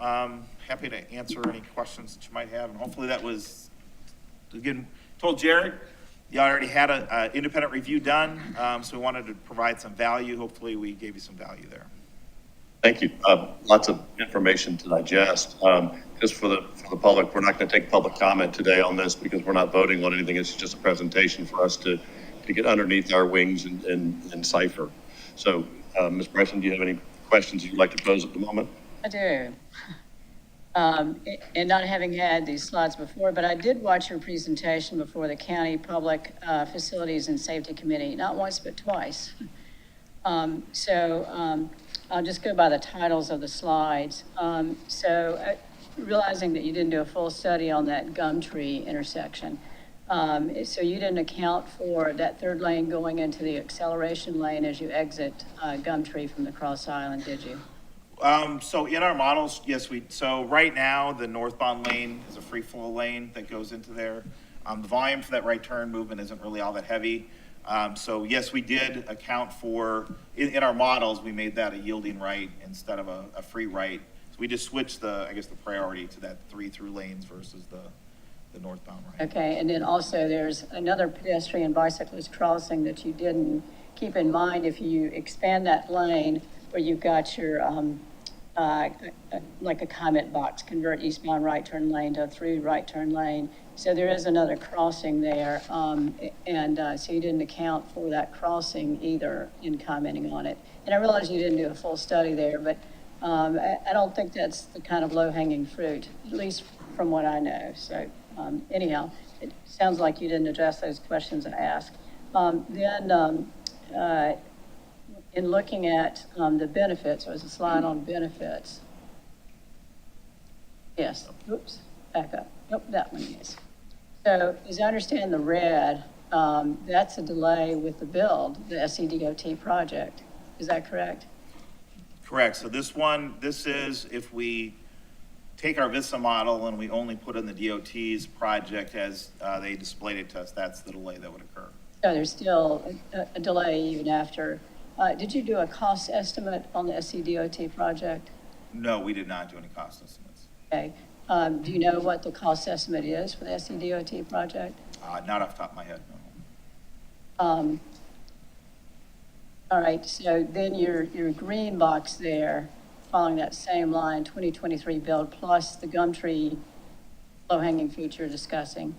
Happy to answer any questions that you might have, and hopefully that was, again, told Jared, you already had an independent review done, so we wanted to provide some value. Hopefully we gave you some value there. Thank you. Lots of information to digest. Just for the public, we're not going to take public comment today on this because we're not voting on anything. It's just a presentation for us to get underneath our wings and cipher. So, Ms. Bryson, do you have any questions you'd like to pose at the moment? I do. And not having had these slides before, but I did watch your presentation before the County Public Facilities and Safety Committee, not once, but twice. I'll just go by the titles of the slides. Realizing that you didn't do a full study on that Gumtree intersection. So you didn't account for that third lane going into the acceleration lane as you exit Gumtree from the Cross Island, did you? So in our models, yes, so right now the northbound lane is a free flow lane that goes into there. The volume for that right turn movement isn't really all that heavy. So yes, we did account for, in our models, we made that a yielding right instead of a free right. So we just switched the priority to that 3 through lanes versus the northbound right. Okay, and then also there's another pedestrian bicyclist crossing that you didn't keep in mind. If you expand that lane where you've got your, like a comment box, convert eastbound right turn lane to a through right turn lane. So there is another crossing there, so you didn't account for that crossing either in commenting on it. And I realize you didn't do a full study there, but I don't think that's the kind of low-hanging fruit, at least from what I know. So anyhow, it sounds like you didn't address those questions I asked. In looking at the benefits, there was a slide on benefits. Yes, oops, back up. Nope, that one is. So as I understand the red, that's a delay with the build, the SCDOT project. Is that correct? Correct. So this is if we take our VISTA model and we only put in the DOT's project as they displayed it to us, that's the delay that would occur. So there's still a delay even after. Did you do a cost estimate on the SCDOT project? No, we did not do any cost estimates. Okay. Do you know what the cost estimate is for the SCDOT project? Not off the top of my head, no. All right, so then your green box there, following that same line, 2023 build plus the Gumtree low-hanging fruit you're discussing.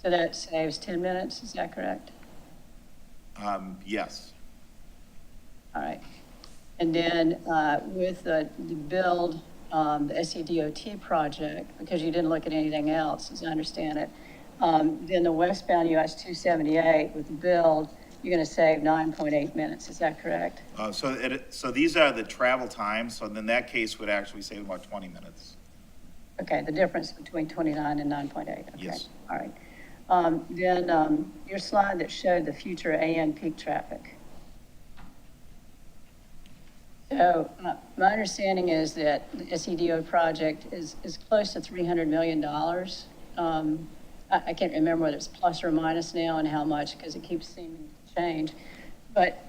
So that saves 10 minutes, is that correct? Yes. All right. And then with the build, the SCDOT project, because you didn't look at anything else, as I understand it, then the westbound US 278 with the build, you're going to save 9.8 minutes. Is that correct? So these are the travel times. So in that case, would actually save about 20 minutes. Okay, the difference between 29 and 9.8. Okay. Yes. All right. Then your slide that showed the future AN peak traffic. So my understanding is that the SEDO project is close to $300 million. I can't remember whether it's plus or minus now and how much, because it keeps seeming to change. But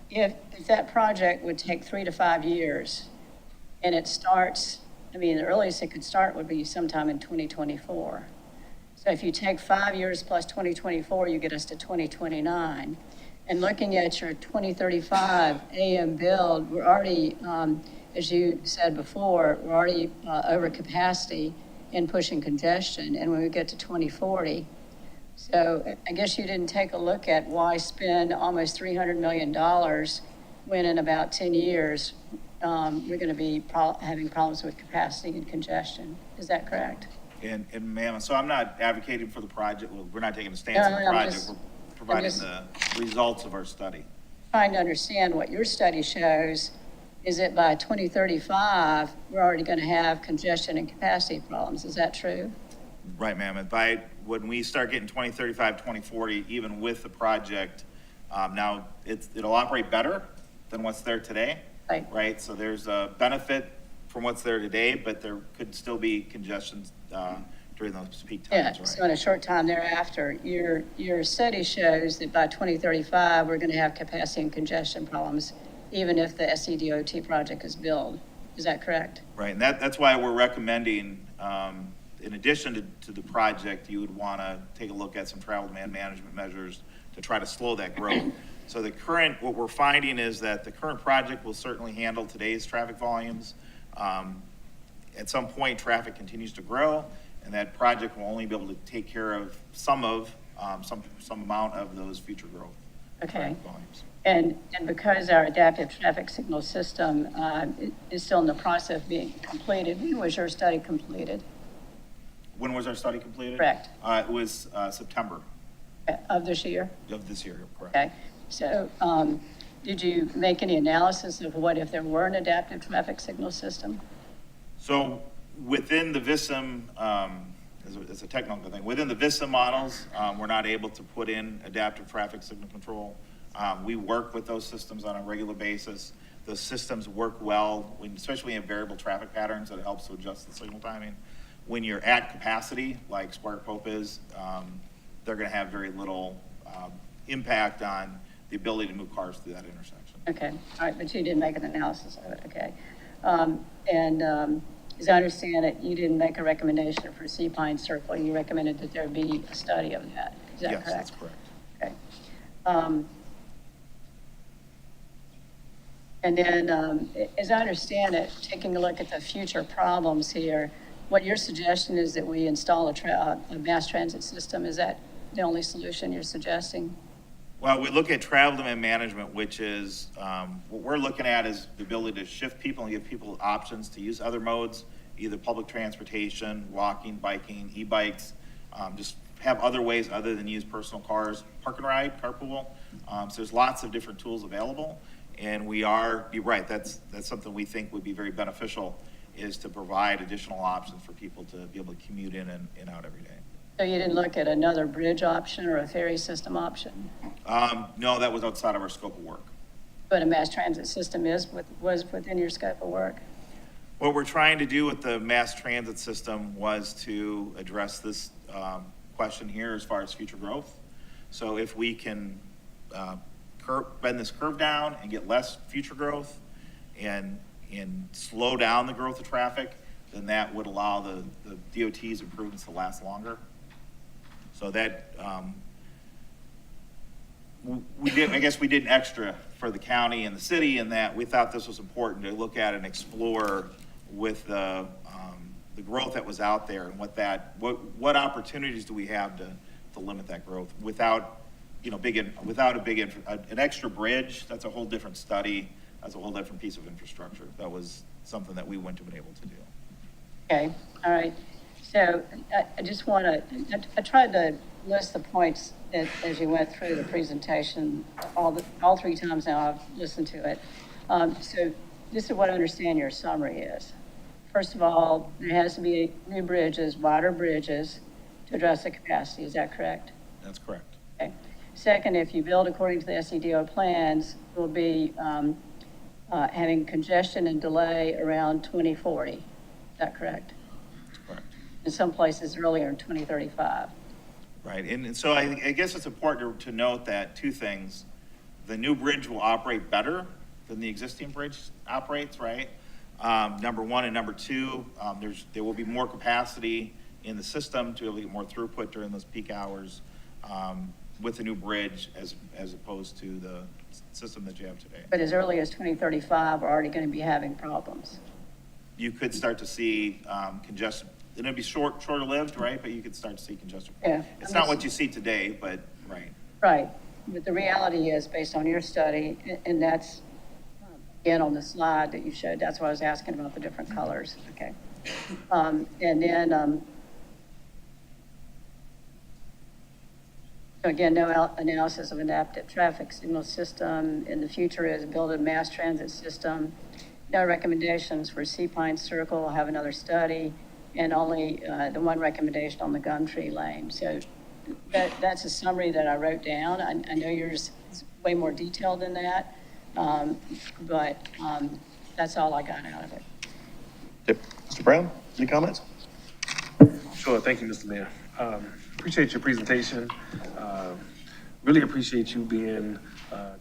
if that project would take 3 to 5 years, and it starts, I mean, the earliest it could start would be sometime in 2024. So if you take 5 years plus 2024, you get us to 2029. And looking at your 2035 AM build, we're already, as you said before, we're already over capacity and pushing congestion. And when we get to 2040, so I guess you didn't take a look at why spend almost $300 million when in about 10 years, we're going to be having problems with capacity and congestion. Is that correct? And ma'am, so I'm not advocating for the project. Well, we're not taking a stance on the I'm project. just- We're providing the results of our study. Trying to understand what your study shows is that by 2035, we're already going to have congestion and capacity problems. Is that true? Right, ma'am. And when we start getting 2035, 2040, even with the project, now it'll operate better than what's there today. Right. Right? So there's a benefit from what's there today, but there could still be congestion, during those peak Yeah, times, right? so in a short time thereafter, your study shows that by 2035, we're going to have capacity and congestion problems, even if the SEDOT project is built. Is that correct? Right, and that's why we're recommending, in addition to the project, you would want to take a look at some travel demand management measures to try to slow that growth. So what we're finding is that the current project will certainly handle today's traffic volumes. At some point, traffic continues to grow, and that project will only be able to take care of some amount of those future growth. Okay. traffic volumes. And because our adaptive traffic signal system is still in the process of being completed, when was your study completed? When was our study completed? Correct. It was September Of this year? of this year, correct. Okay. So did you make any analysis of what if there were an adaptive traffic signal system? So within the VISM, as a technical thing, within the VISM models, we're not able to put in adaptive traffic signal control. We work with those systems on a regular basis. Those systems work well, especially in variable traffic patterns, that helps to adjust the signal timing. When you're at capacity, like Square Pope is, they're gonna have very little impact on the ability to move cars through that intersection. Okay, all right, but you didn't make an analysis of it, okay. As I understand it, you didn't make a recommendation for Sea Pine Circle. You recommended that there be a study of that. Is that correct? Yes, that's correct. Okay. And then, as I understand it, taking a look at the future problems here, what your suggestion is that we install a mass transit system. Is that the only solution you're suggesting? Well, we look at travel demand management, which is, what we're looking at is the ability to shift people and give people options to use other modes, either public transportation, walking, biking, e-bikes, just have other ways other than use personal cars, park and ride, carpool. So there's lots of different tools available. And you're right, that's something we think would be very beneficial, is to provide additional options for people to be able to commute in and out every day. So you didn't look at another bridge option or a ferry system option? No, that was outside of our scope of work. But a mass transit system was within your scope of work? What we're trying to do with the mass transit system was to address this question here as far as future growth. So if we can bend this curve down and get less future growth and slow down the growth of traffic, then that would allow the DOT's improvements to last longer. So that, we did an extra for the county and the city, in that we thought this was important to look at and explore with the growth that was out there, and what opportunities do we have to limit that growth without, an extra bridge. That's a whole different study. That's a whole different piece of infrastructure. That was something that we wouldn't have been able to do. Okay, all right. So I just want to, I tried to list the points as you went through the presentation, all 3 times now I've listened to it. So this is what I understand your summary is. First of all, there has to be new bridges, wider bridges, to address the capacity. Is that correct? That's correct. Okay. Second, if you build according to the SEDO plans, we'll be having congestion and delay around 2040. Is that correct? That's correct. In some places earlier in 2035. Right, and so I guess it's important to note that two things. The new bridge will operate better than the existing bridge operates, right? Number one, and number two, there will be more capacity in the system to be able to get more throughput during those peak hours with the new bridge as opposed to the system that you have today. But as early as 2035, we're already going to be having problems. You could start to see congestion. It'll be shorter lived, right? But you could start to see congestion. Yeah. It's not what you see today, but right. Right. But the reality is, based on your study, and that's, again, on the slide that you showed, that's why I was asking about the different colors. Okay. And then, so again, no analysis of adaptive traffic signal system. In the future is build a mass transit system. No recommendations for Sea Pine Circle. I'll have another study. And only the one recommendation on the Gumtree Lane. So that's a summary that I wrote down. I know yours is way more detailed than that, but that's all I got out of it. Yep. Mr. Brown, any comments? Sure, thank you, Mr. Mayor. Appreciate your presentation. Really appreciate you being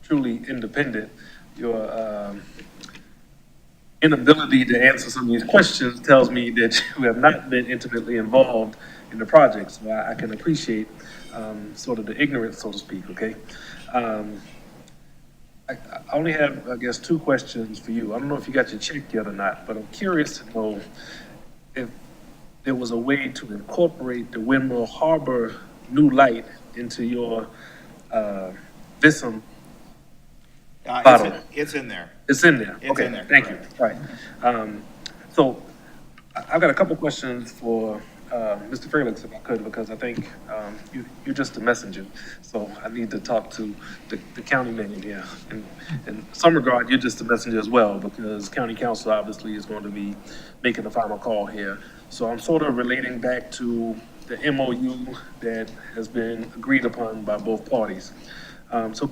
truly independent. Your inability to answer some of these questions tells me that you have not been intimately involved in the project. So I can appreciate sort of the ignorance, so to speak, okay? I only have, I guess, 2 questions for you. I don't know if you got your check yet or not, but I'm curious to know if there was a way to incorporate the Windmill Harbor new light into your VISM. It's in there. It's in there? It's Okay, in there, thank you. correct. Right. So I've got a couple questions for Mr. Felix, if I could, because I think you're just a messenger. So I need to talk to the county man here. And in some regard, you're just a messenger as well, because county council obviously is going to be making the final call here. So I'm sort of relating back to the MOU that has been agreed upon by both parties. So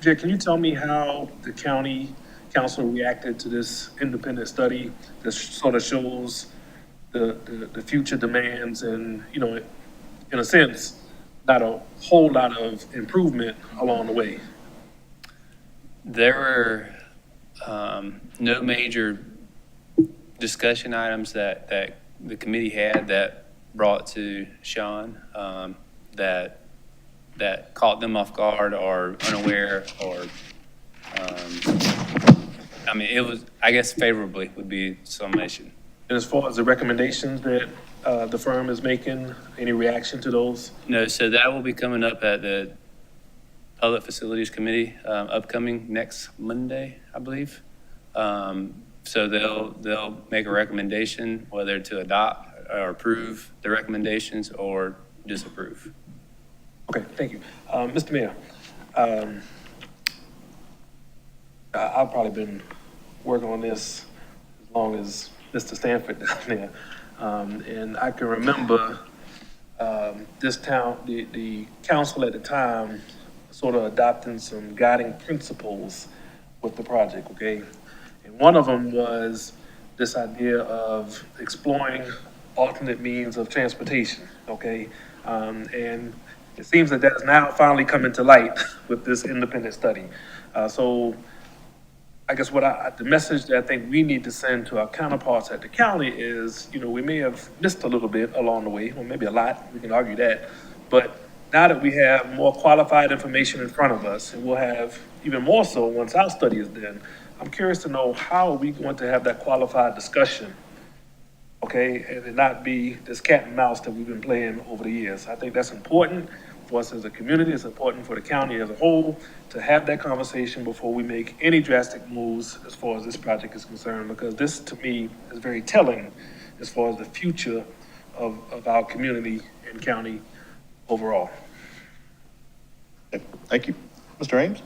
Jay, can you tell me how the county council reacted to this independent study that sort of shows the future demands and, you know, in a sense, not a whole lot of improvement along the way? There were no major discussion items that the committee had that brought to Sean that caught them off guard or unaware or, I mean, it was, I guess favorably would be summation. And as far as the recommendations that the firm is making, any reaction to those? No, so that will be coming up at the Public Facilities Committee, upcoming next Monday, I believe. So they'll make a recommendation whether to adopt or approve the recommendations or disapprove. Okay, thank you. Mr. Mayor, I've probably been working on this as long as Mr. Stanford down there. And I can remember this town, the council at the time, sort of adopting some guiding principles with the project, okay? And one of them was this idea of exploring alternate means of transportation, okay? And it seems that is now finally coming to light with this independent study. So I guess the message that I think we need to send to our counterparts at the county is, you know, we may have missed a little bit along the way, or maybe a lot, we can argue that, but now that we have more qualified information in front of us, and we'll have even more so once our study is done, I'm curious to know how are we going to have that qualified discussion, okay, and it not be this cat and mouse that we've been playing over the years. I think that's important for us as a community. It's important for the county as a whole to have that conversation before we make any drastic moves as far as this project is concerned, because this, to me, is very telling as far as the future of our community and county overall. Okay, thank you. Mr. Ames?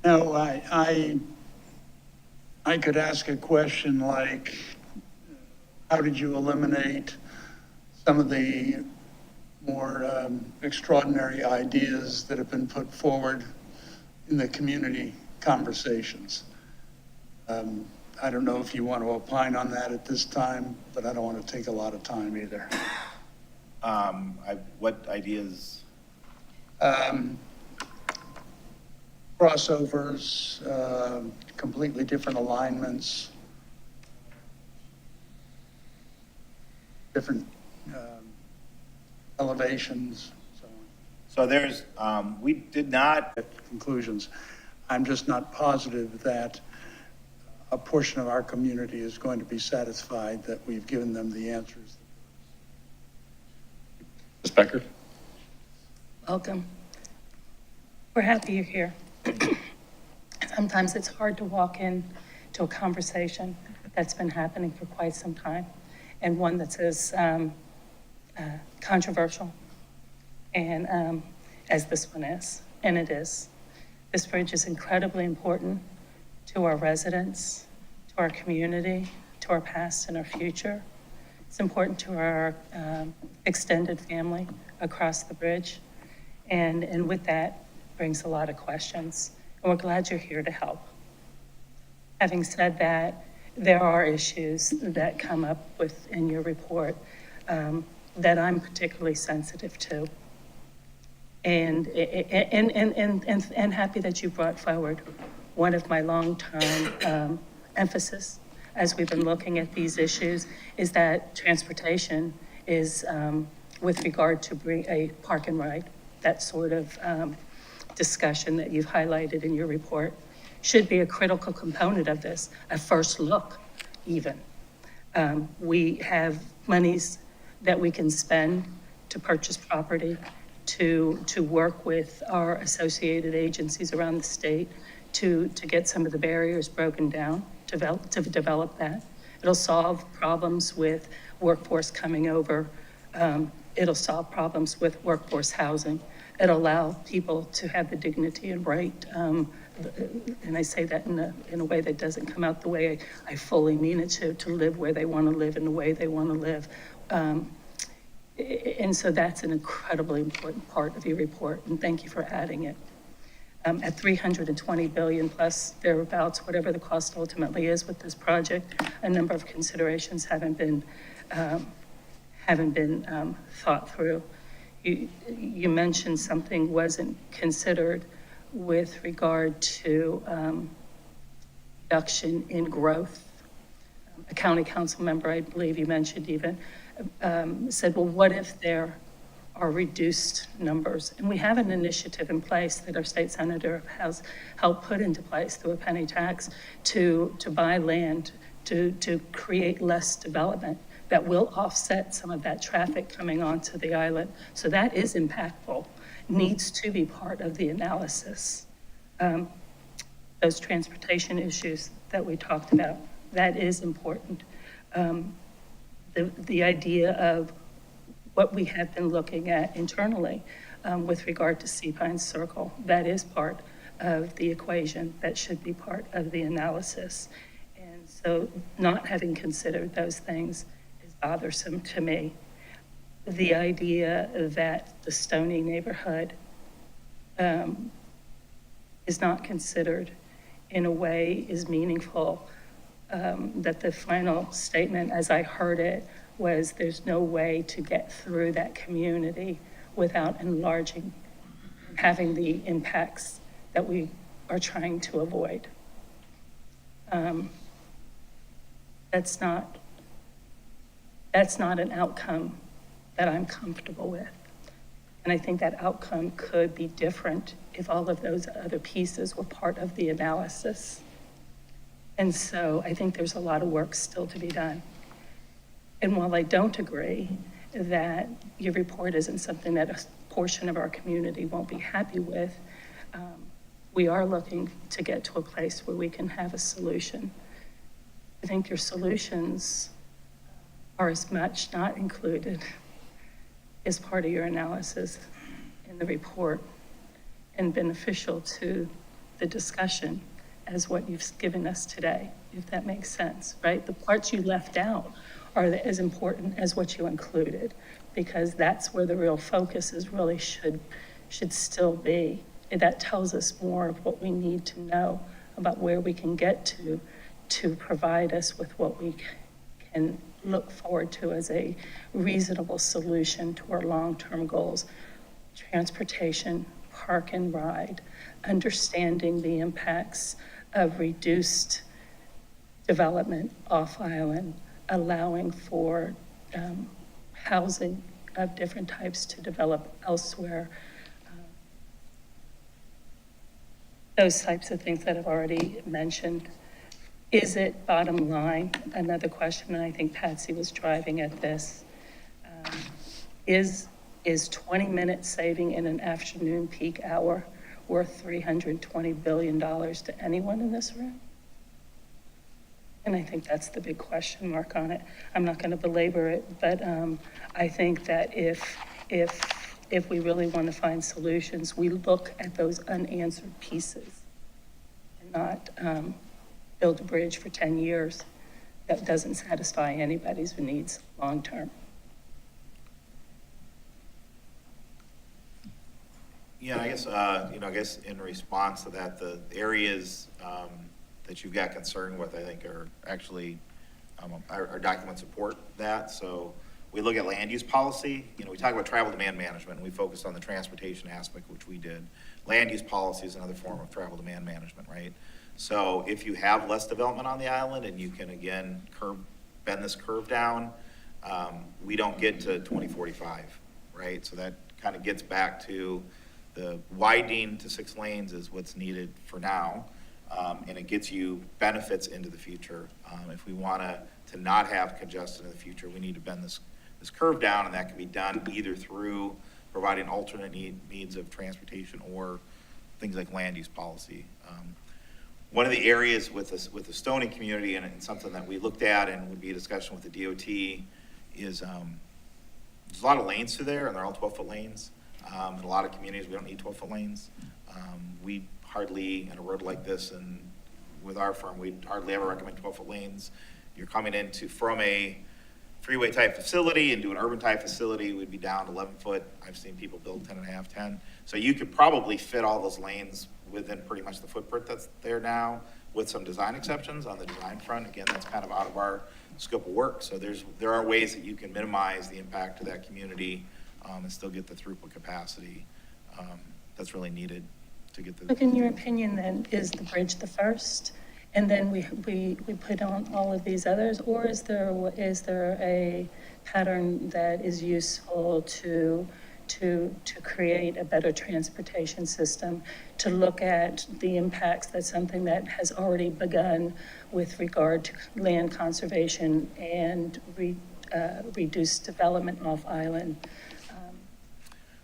No, I could ask a question like, how did you eliminate some of the more extraordinary ideas that have been put forward in the community conversations? I don't know if you want to opine on that at this time, but I don't want to take a lot of time either. What ideas? Crossovers, completely different alignments, different elevations, so on. So there's, we did not, Conclusions. I'm just not positive that a portion of our community is going to be satisfied that we've given them the answers. Ms. Becker? Welcome. We're happy you're here. Sometimes it's hard to walk in to a conversation that's been happening for quite some time, and one that's as controversial and as this one is, and it is. This bridge is incredibly important to our residents, to our community, to our past and our future. It's important to our extended family across the bridge. And with that brings a lot of questions. And we're glad you're here to help. Having said that, there are issues that come up in your report that I'm particularly sensitive to. And happy that you brought forward one of my long-time emphasis as we've been looking at these issues is that transportation is, with regard to bring a park and ride, that sort of discussion that you've highlighted in your report should be a critical component of this, a first look even. We have monies that we can spend to purchase property, to work with our associated agencies around the state to get some of the barriers broken down, to develop that. It'll solve problems with workforce coming over. It'll solve problems with workforce housing. It'll allow people to have the dignity and right, and I say that in a way that doesn't come out the way I fully mean it to live where they want to live in the way they want to live. And so that's an incredibly important part of your report, and thank you for adding it. At $320 billion plus thereabouts, whatever the cost ultimately is with this project, a number of considerations haven't been thought through. You mentioned something wasn't considered with regard to reduction in growth. A county council member, I believe you mentioned even, said, well, what if there are reduced numbers? And we have an initiative in place that our state senator has helped put into place through a penny tax to buy land, to create less development that will offset some of that traffic coming onto the island. So that is impactful, needs to be part of the analysis. Those transportation issues that we talked about, that is important. The idea of what we have been looking at internally with regard to Sea Pines Circle, that is part of the equation, that should be part of the analysis. And so not having considered those things is bothersome to me. The idea that the Stony neighborhood is not considered in a way is meaningful. That the final statement, as I heard it, was there's no way to get through that community without enlarging, having the impacts that we are trying to avoid. That's not an outcome that I'm comfortable with. And I think that outcome could be different if all of those other pieces were part of the analysis. And so I think there's a lot of work still to be done. And while I don't agree that your report isn't something that a portion of our community won't be happy with, we are looking to get to a place where we can have a solution. I think your solutions are as much not included as part of your analysis in the report and beneficial to the discussion as what you've given us today, if that makes sense, right? The parts you left out are as important as what you included, because that's where the real focus is really should still be. That tells us more of what we need to know about where we can get to provide us with what we can look forward to as a reasonable solution to our long-term goals. Transportation, park and ride, understanding the impacts of reduced development off island, allowing for housing of different types to develop elsewhere. Those types of things that I've already mentioned. Is it bottom line? Another question, and I think Patsy was driving at this. Is 20 minutes saving in an afternoon peak hour worth $320 billion to anyone in this room? And I think that's the big question mark on it. I'm not going to belabor it, but I think that if we really want to find solutions, we look at those unanswered pieces and not build a bridge for 10 years that doesn't satisfy anybody's needs long-term. Yeah, I guess in response to that, the areas that you've got concern with, I think are actually, our documents support that. So we look at land use policy, we talk about travel demand management, and we focus on the transportation aspect, which we did. Land use policy is another form of travel demand management, right? So if you have less development on the island and you can, again, bend this curve down, we don't get to 2045, right? So that kind of gets back to the widening to 6 lanes is what's needed for now. And it gets you benefits into the future. If we want to not have congestion in the future, we need to bend this curve down, and that can be done either through providing alternate means of transportation or things like land use policy. One of the areas with the Stony community, and something that we looked at and would be a discussion with the DOT, is there's a lot of lanes through there, and they're all 12-foot lanes. In a lot of communities, we don't need 12-foot lanes. We hardly, in a road like this, and with our firm, we hardly ever recommend 12-foot lanes. You're coming from a freeway type facility into an urban type facility, would be down 11-foot. I've seen people build 10.5, 10. So you could probably fit all those lanes within pretty much the footprint that's there now, with some design exceptions on the design front. Again, that's kind of out of our scope of work. So there are ways that you can minimize the impact to that community and still get the throughput capacity that's really needed to get the. Look, in your opinion, then, is the bridge the first, and then we put on all of these others, or is there a pattern that is useful to create a better transportation system, to look at the impacts? That's something that has already begun with regard to land conservation and reduced development off island.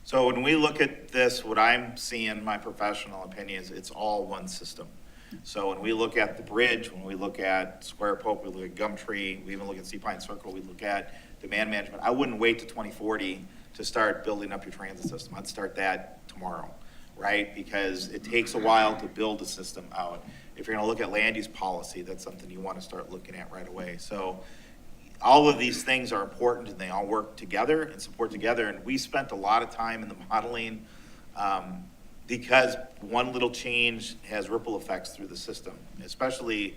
So when we look at this, what I'm seeing, my professional opinion, is it's all one system. So when we look at the bridge, when we look at Square Poke, we look at Gumtree, we even look at Sea Pine Circle, we look at demand management. I wouldn't wait to 2040 to start building up your transit system. I'd start that tomorrow, right? Because it takes a while to build a system out. If you're gonna look at land use policy, that's something you wanna start looking at right away. So all of these things are important, and they all work together and support together. And we spent a lot of time in the modeling because one little change has ripple effects through the system, especially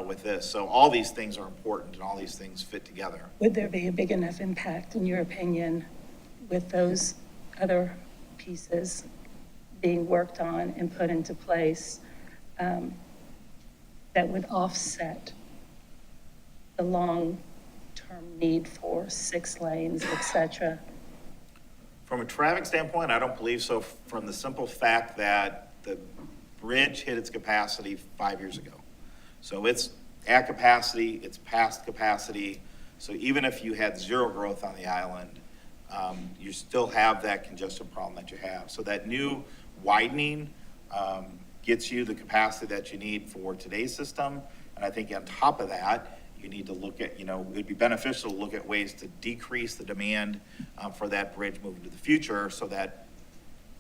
with this. So all these things are important, and all these things fit together. Would there be a big enough impact, in your opinion, with those other pieces being worked on and put into place that would offset the long-term need for 6 lanes, et cetera? From a traffic standpoint, I don't believe so, from the simple fact that the bridge hit its capacity 5 years ago. So it's at capacity, it's past capacity. So even if you had 0 growth on the island, you still have that congestion problem that you have. So that new widening gets you the capacity that you need for today's system. And I think on top of that, you need to look at, it'd be beneficial to look at ways to decrease the demand for that bridge moving to the future, so that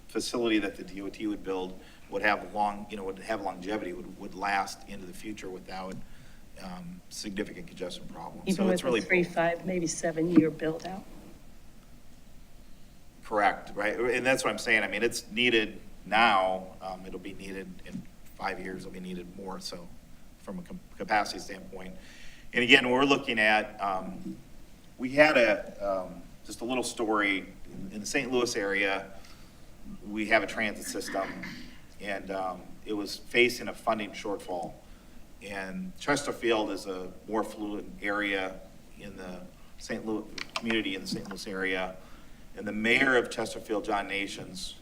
facility that the DOT would build would have would have longevity, would last into the future without significant congestion problems. Even So with it's really a 3, 5, maybe 7-year build-out? correct, right? And that's what I'm saying. I mean, it's needed now. It'll be needed in 5 years. It'll be needed more so from a capacity standpoint. And again, we're looking at, we had just a little story in the St. Louis area. We have a transit system, and it was facing a funding shortfall. And Chesterfield is a more affluent area in the St. Louis community in the St. Louis area. And the mayor of Chesterfield, John Nations,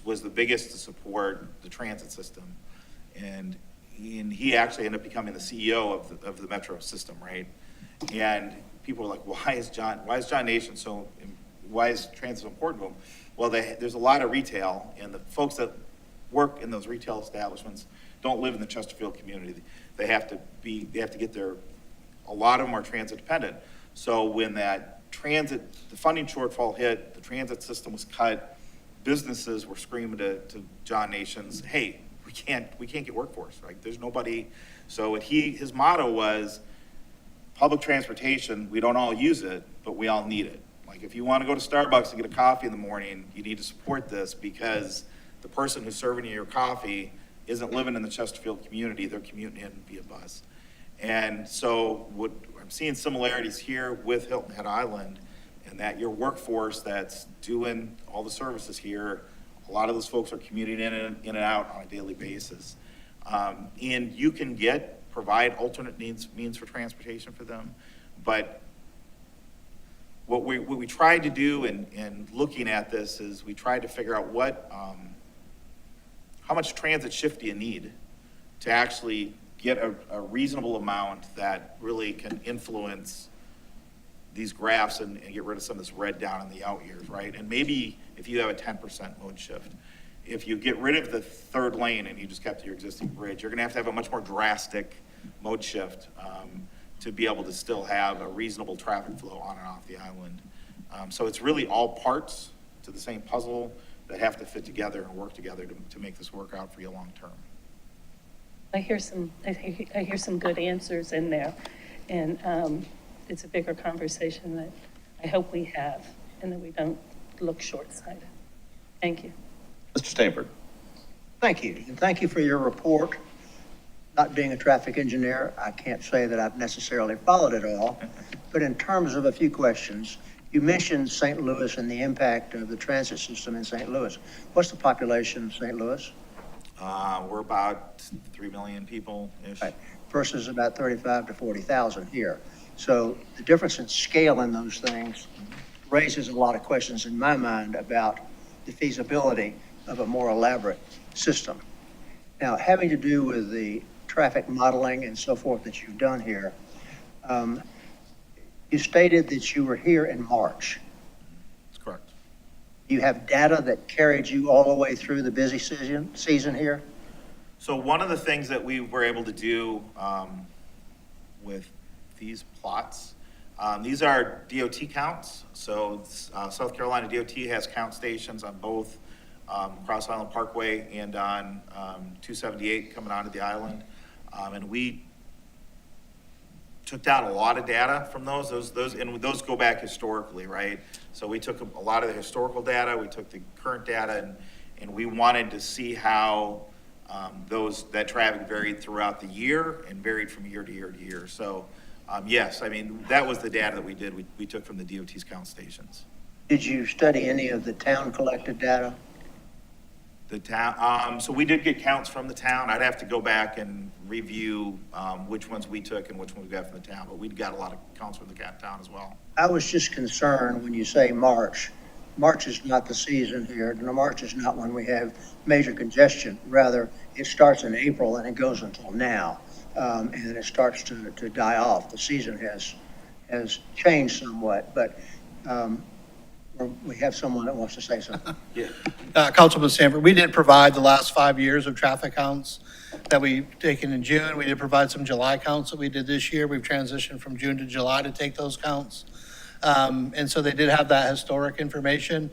was the biggest to support the transit system. And he actually ended up becoming the CEO of the Metro system, right? And people were like, why is John Nations why is transit so important to him? Well, there's a lot of retail, and the folks that work in those retail establishments don't live in the Chesterfield community. They have to get there. A lot of them are transit dependent. So when the funding shortfall hit, the transit system was cut, businesses were screaming to John Nations, hey, we can't get workforce, right? There's nobody. So his motto was, public transportation, we don't all use it, but we all need it. Like, if you want to go to Starbucks and get a coffee in the morning, you need to support this, because the person who's serving you your coffee isn't living in the Chesterfield community, they're commuting in via bus. And so I'm seeing similarities here with Hilton Head Island, and that your workforce that's doing all the services here, a lot of those folks are commuting in and out on a daily basis. And you can provide alternate means for transportation for them. But what we tried to do in looking at this is we tried to figure out how much transit shift do you need to actually get a reasonable amount that really can influence these graphs and get rid of some of this red down in the out years, right? And maybe if you have a 10% mode shift, if you get rid of the third lane and you just kept your existing bridge, you're gonna have to have a much more drastic mode shift to be able to still have a reasonable traffic flow on and off the island. So it's really all parts to the same puzzle that have to fit together and work together to make this work out for you long term. I hear some good answers in there, and it's a bigger conversation that I hope we have, and that we don't look short-sighted. Thank you. Mr. Stanford. Thank you, and thank you for your report. Not being a traffic engineer, I can't say that I've necessarily followed it all, but in terms of a few questions, you mentioned St. Louis and the impact of the transit system in St. Louis. What's the population of St. Louis? We're about 3 million people-ish. Right. Versus about 35 to 40,000 here. So the difference in scale in those things raises a lot of questions in my mind about the feasibility of a more elaborate system. Now, having to do with the traffic modeling and so forth that you've done here, you stated that you were here in March. That's correct. You have data that carried you all the way through the busy season here? So one of the things that we were able to do with these plots, these are DOT counts. So South Carolina DOT has count stations on both Cross Island Parkway and on 278 coming onto the island. And we took down a lot of data from those, and those go back historically, right? So we took a lot of the historical data, we took the current data, and we wanted to see how that traffic varied throughout the year and varied from year to year to year. So yes, I mean, that was the data that we did. We took from the DOT's count stations. Did you study any of the town collected data? The town, so we did get counts from the town. I'd have to go back and review which ones we took and which ones we got from the town, but we got a lot of counts from the town as well. I was just concerned when you say March. March is not the season here. No, March is not when we have major congestion. Rather, it starts in April and it goes until now, and then it starts to die off. The season has changed somewhat, but we have someone that wants to say something. Yeah. Councilman Stanford, we did provide the last 5 years of traffic counts that we've taken in June. We did provide some July counts that we did this year. We've transitioned from June to July to take those counts. And so they did have that historic information.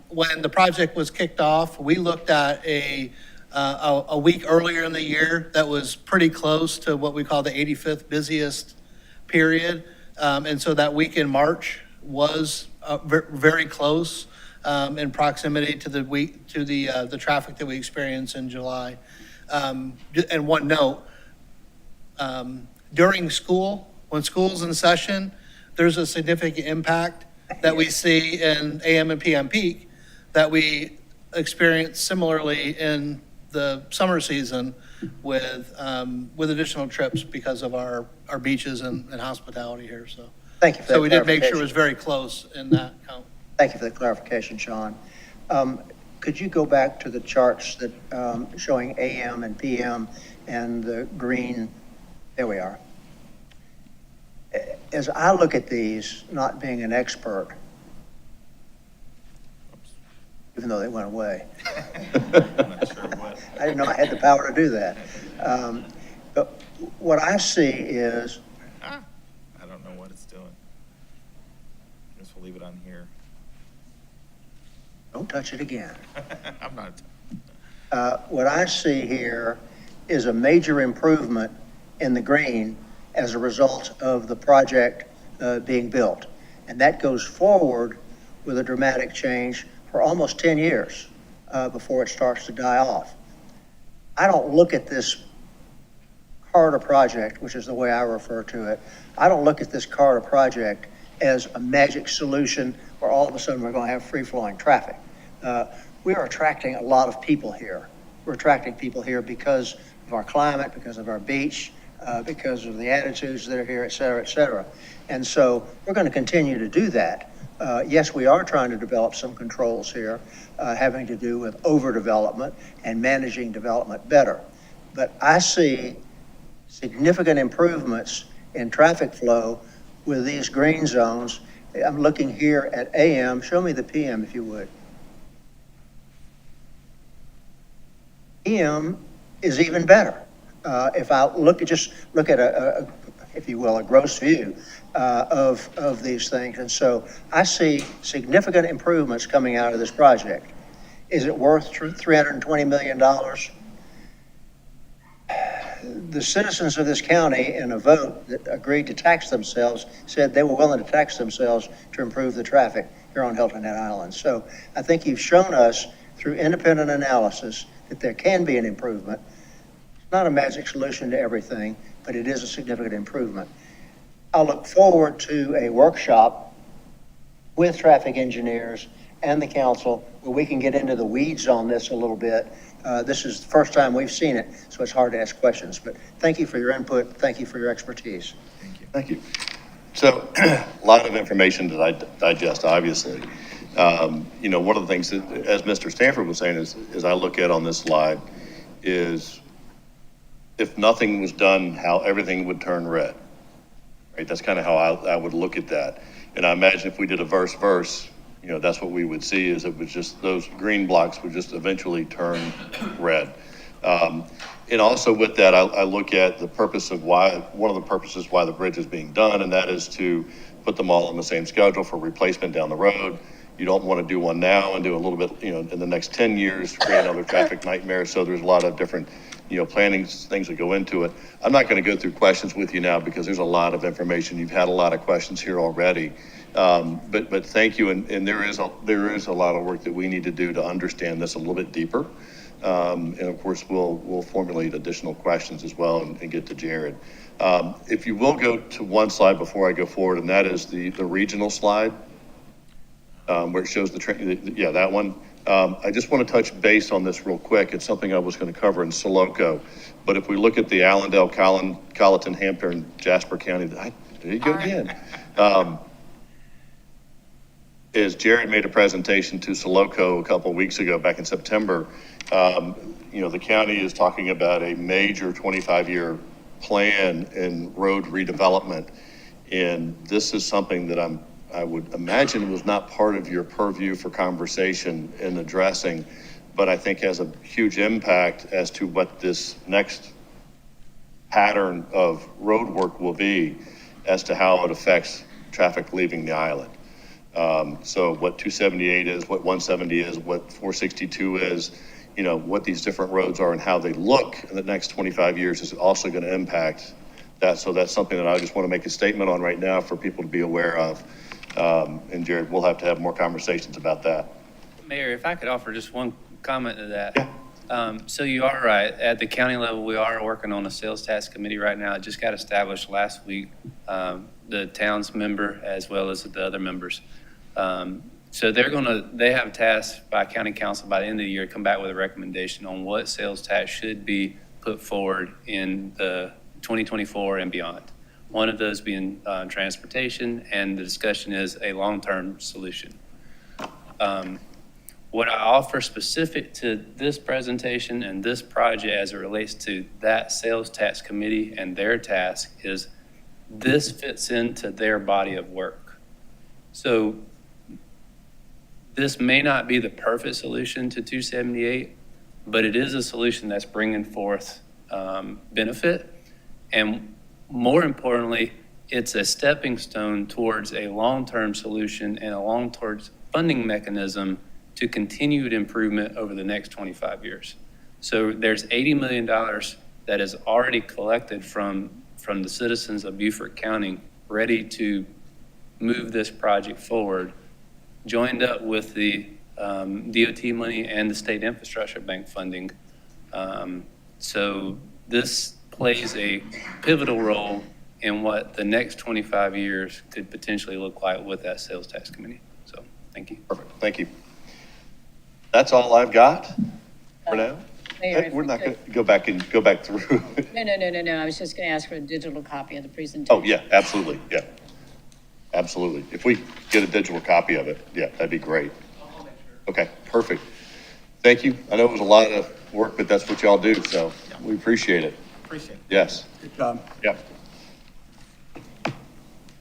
When the project was kicked off, we looked at a a week earlier in the year that was pretty close to what we call the 85th busiest period. And so that week in March was very close in proximity to the traffic that we experienced in July. And one note, during school, when school's in session, there's a significant impact that we see in AM and PM peak that we experience similarly in the summer season with additional trips because of our beaches and hospitality here, so. Thank you for that So we did make sure it was clarification. very close in that count. Thank you for the clarification, Sean. Could you go back to the charts that, showing AM and PM and the green, there we are. As I look at these, not being an expert, even though they went away. I'm not sure what. I didn't know I had the power to do that. But what I see is, I don't know what it's doing. I guess we'll leave it on here. don't touch it again. I'm not. What I see here is a major improvement in the green as a result of the project being built. And that goes forward with a dramatic change for almost 10 years before it starts to die off. I don't look at this corridor project, which is the way I refer to it, I don't look at this corridor project as a magic solution where all of a sudden we're going to have free-flowing traffic. We are attracting a lot of people here. We're attracting people here because of our climate, because of our beach, because of the attitudes that are here, et cetera, et cetera. And so we're going to continue to do that. Yes, we are trying to develop some controls here having to do with overdevelopment and managing development better. But I see significant improvements in traffic flow with these green zones. I'm looking here at AM. Show me the PM if you would. PM is even better. If I just look at a, if you will, a gross view of these things. And so I see significant improvements coming out of this project. Is it worth $320 million? The citizens of this county, in a vote that agreed to tax themselves, said they were willing to tax themselves to improve the traffic here on Hilton Head Island. So I think you've shown us through independent analysis that there can be an improvement. It's not a magic solution to everything, but it is a significant improvement. I'll look forward to a workshop with traffic engineers and the council where we can get into the weeds on this a little bit. This is the first time we've seen it, so it's hard to ask questions. But thank you for your input. Thank you for your expertise. Thank you. So, a lot of information to digest, obviously. You know, one of the things that, as Mr. Stanford was saying, is I look at on this slide is if nothing was done, how everything would turn red, right? That's kind of how I would look at that. And I imagine if we did a verse, you know, that's what we would see is it was just those green blocks would just eventually turn red. And also with that, I look at the purpose of one of the purposes why the bridge is being done, and that is to put them all on the same schedule for replacement down the road. You don't want to do one now and do a little bit, you know, in the next 10 years, create another traffic nightmare. So there's a lot of different, you know, planning things that go into it. I'm not going to go through questions with you now because there's a lot of information. You've had a lot of questions here already. But thank you. And there is a lot of work that we need to do to understand this a little bit deeper. And of course, we'll formulate additional questions as well and get to Jared. If you will go to one slide before I go forward, and that is the regional slide, where it shows that one. I just want to touch base on this real quick. It's something I was going to cover in Soloco. But if we look at the Allendale, Colleton, Hampton, and Jasper County, there you go again. As Jared made a presentation to Soloco a couple of weeks ago, back in September, you know, the county is talking about a major 25-year plan in road redevelopment. And this is something that I would imagine was not part of your purview for conversation and addressing, but I think has a huge impact as to what this next pattern of road work will be as to how it affects traffic leaving the island. So what 278 is, what 170 is, what 462 is, you know, what these different roads are and how they look in the next 25 years is also going to impact that. So that's something that I just want to make a statement on right now for people to be aware of. And Jared, we'll have to have more conversations about that. Mayor, if I could offer just one comment to that. Yeah. So you are right. At the county level, we are working on a sales tax committee right now. It just got established last week. The town's member as well as the other members. So they have tasks by county council by the end of the year, come back with a recommendation on what sales tax should be put forward in the 2024 and beyond. One of those being transportation, and the discussion is a long-term solution. What I offer specific to this presentation and this project as it relates to that sales tax committee and their task is this fits into their body of work. So this may not be the perfect solution to 278, but it is a solution that's bringing forth benefit. And more importantly, it's a stepping stone towards a long-term solution and a long-term funding mechanism to continued improvement over the next 25 years. So there's $80 million that is already collected from the citizens of Beaufort County, ready to move this project forward, joined up with the DOT money and the state infrastructure bank funding. So this plays a pivotal role in what the next 25 years could potentially look like with that sales tax committee. So thank you. Perfect. Thank you. That's all I've got for now. Mayor, if We're we not going could- to go back through. No. I was just going to ask for a digital copy of the presentation. Oh, yeah, absolutely. Yeah. Absolutely. If we get a digital copy of it, yeah, that'd be great. Okay, perfect. Thank you. I know it was a lot of work, but that's what y'all do, so we appreciate it. Appreciate it. Yes. Good job. Yeah.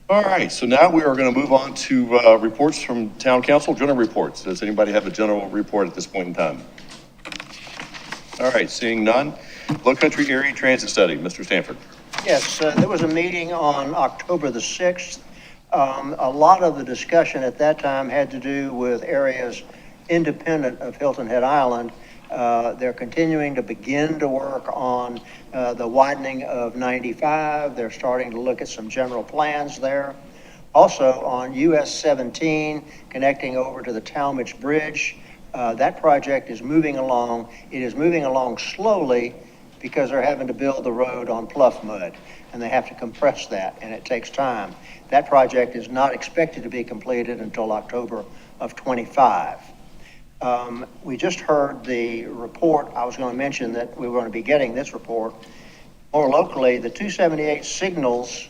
All right, so now we are going to move on to reports from town council, general reports. Does anybody have a general report at this point in time? All right, seeing none. Low Country Area Transit Study, Mr. Stanford. Yes, there was a meeting on October the 6th. A lot of the discussion at that time had to do with areas independent of Hilton Head Island. They're continuing to begin to work on the widening of 95. They're starting to look at some general plans there. Also on US 17, connecting over to the Talmadge Bridge, that project is moving along. It is moving along slowly because they're having to build the road on pluff mud, and they have to compress that, and it takes time. That project is not expected to be completed until October of 25. We just heard the report. I was going to mention that we were going to be getting this report. More locally, the 278 signals,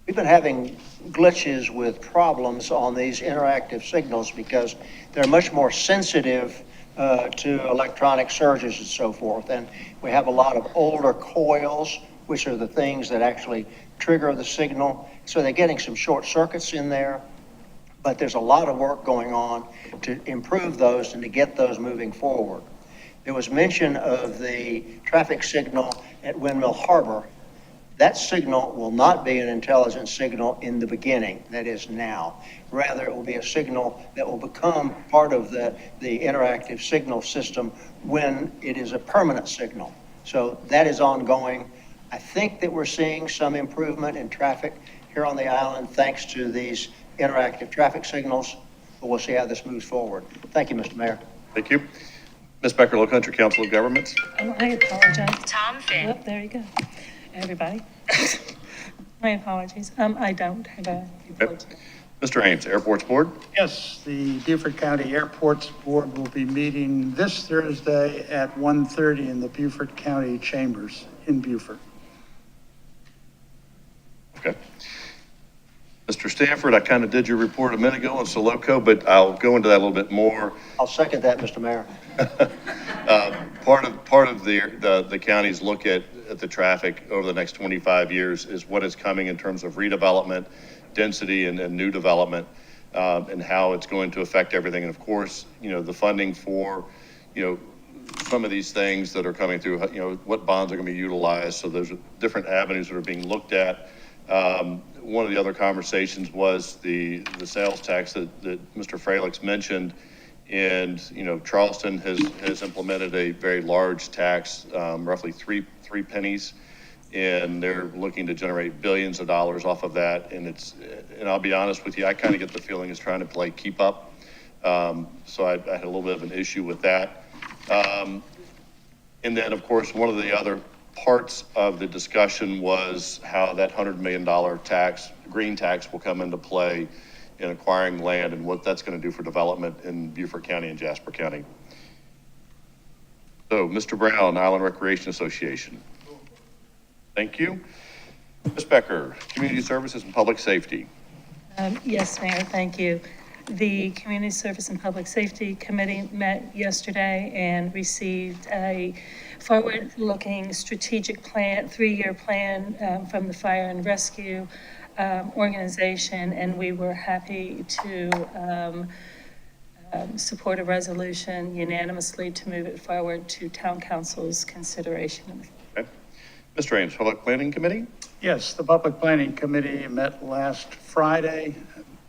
we've been having glitches with problems on these interactive signals because they're much more sensitive to electronic surges and so forth. And we have a lot of older coils, which are the things that actually trigger the signal. So they're getting some short circuits in there. But there's a lot of work going on to improve those and to get those moving forward. There was mention of the traffic signal at Windmill Harbor. That signal will not be an intelligent signal in the beginning, that is now. Rather, it will be a signal that will become part of the interactive signal system when it is a permanent signal. So that is ongoing. I think that we're seeing some improvement in traffic here on the island thanks to these interactive traffic signals, but we'll see how this moves forward. Thank you, Mr. Mayor. Thank you. Ms. Becker, Low Country Council of Governments. Oh, I apologize. Tom Finn. Oh, there you go, everybody. My apologies. I don't have a report. Mr. Ames, Airports Board. Yes, the Beaufort County Airports Board will be meeting this Thursday at 1:30 in the Beaufort County Chambers in Beaufort. Okay. Mr. Stanford, I kind of did your report a minute ago on Soloco, but I'll go into that a little bit more. I'll second that, Mr. Mayor. Part of the county's look at the traffic over the next 25 years is what is coming in terms of redevelopment, density, and new development, and how it's going to affect everything. And of course, the funding for, some of these things that are coming through, what bonds are going to be utilized. So there's different avenues that are being looked at. One of the other conversations was the sales tax that Mr. Fralix mentioned And, Charleston has implemented a very large tax, roughly three pennies. And they're looking to generate billions of dollars off of that. And I'll be honest with you, I kind of get the feeling it's trying to play keep up. So I had a little bit of an issue with that. And then, of course, one of the other parts of the discussion was how that $100 million green tax will come into play in acquiring land and what that's going to do for development in Beaufort County and Jasper County. So, Mr. Brown, Island Recreation Association. Thank you. Ms. Becker, Community Services and Public Safety. Yes, Mayor, thank you. The Community Service and Public Safety Committee met yesterday and received a forward-looking strategic plan, 3-year plan from the Fire and Rescue organization, and we were happy to support a resolution unanimously to move it forward to Town Council's consideration. Okay. Mr. Ames, Public Planning Committee? Yes, the Public Planning Committee met last Friday.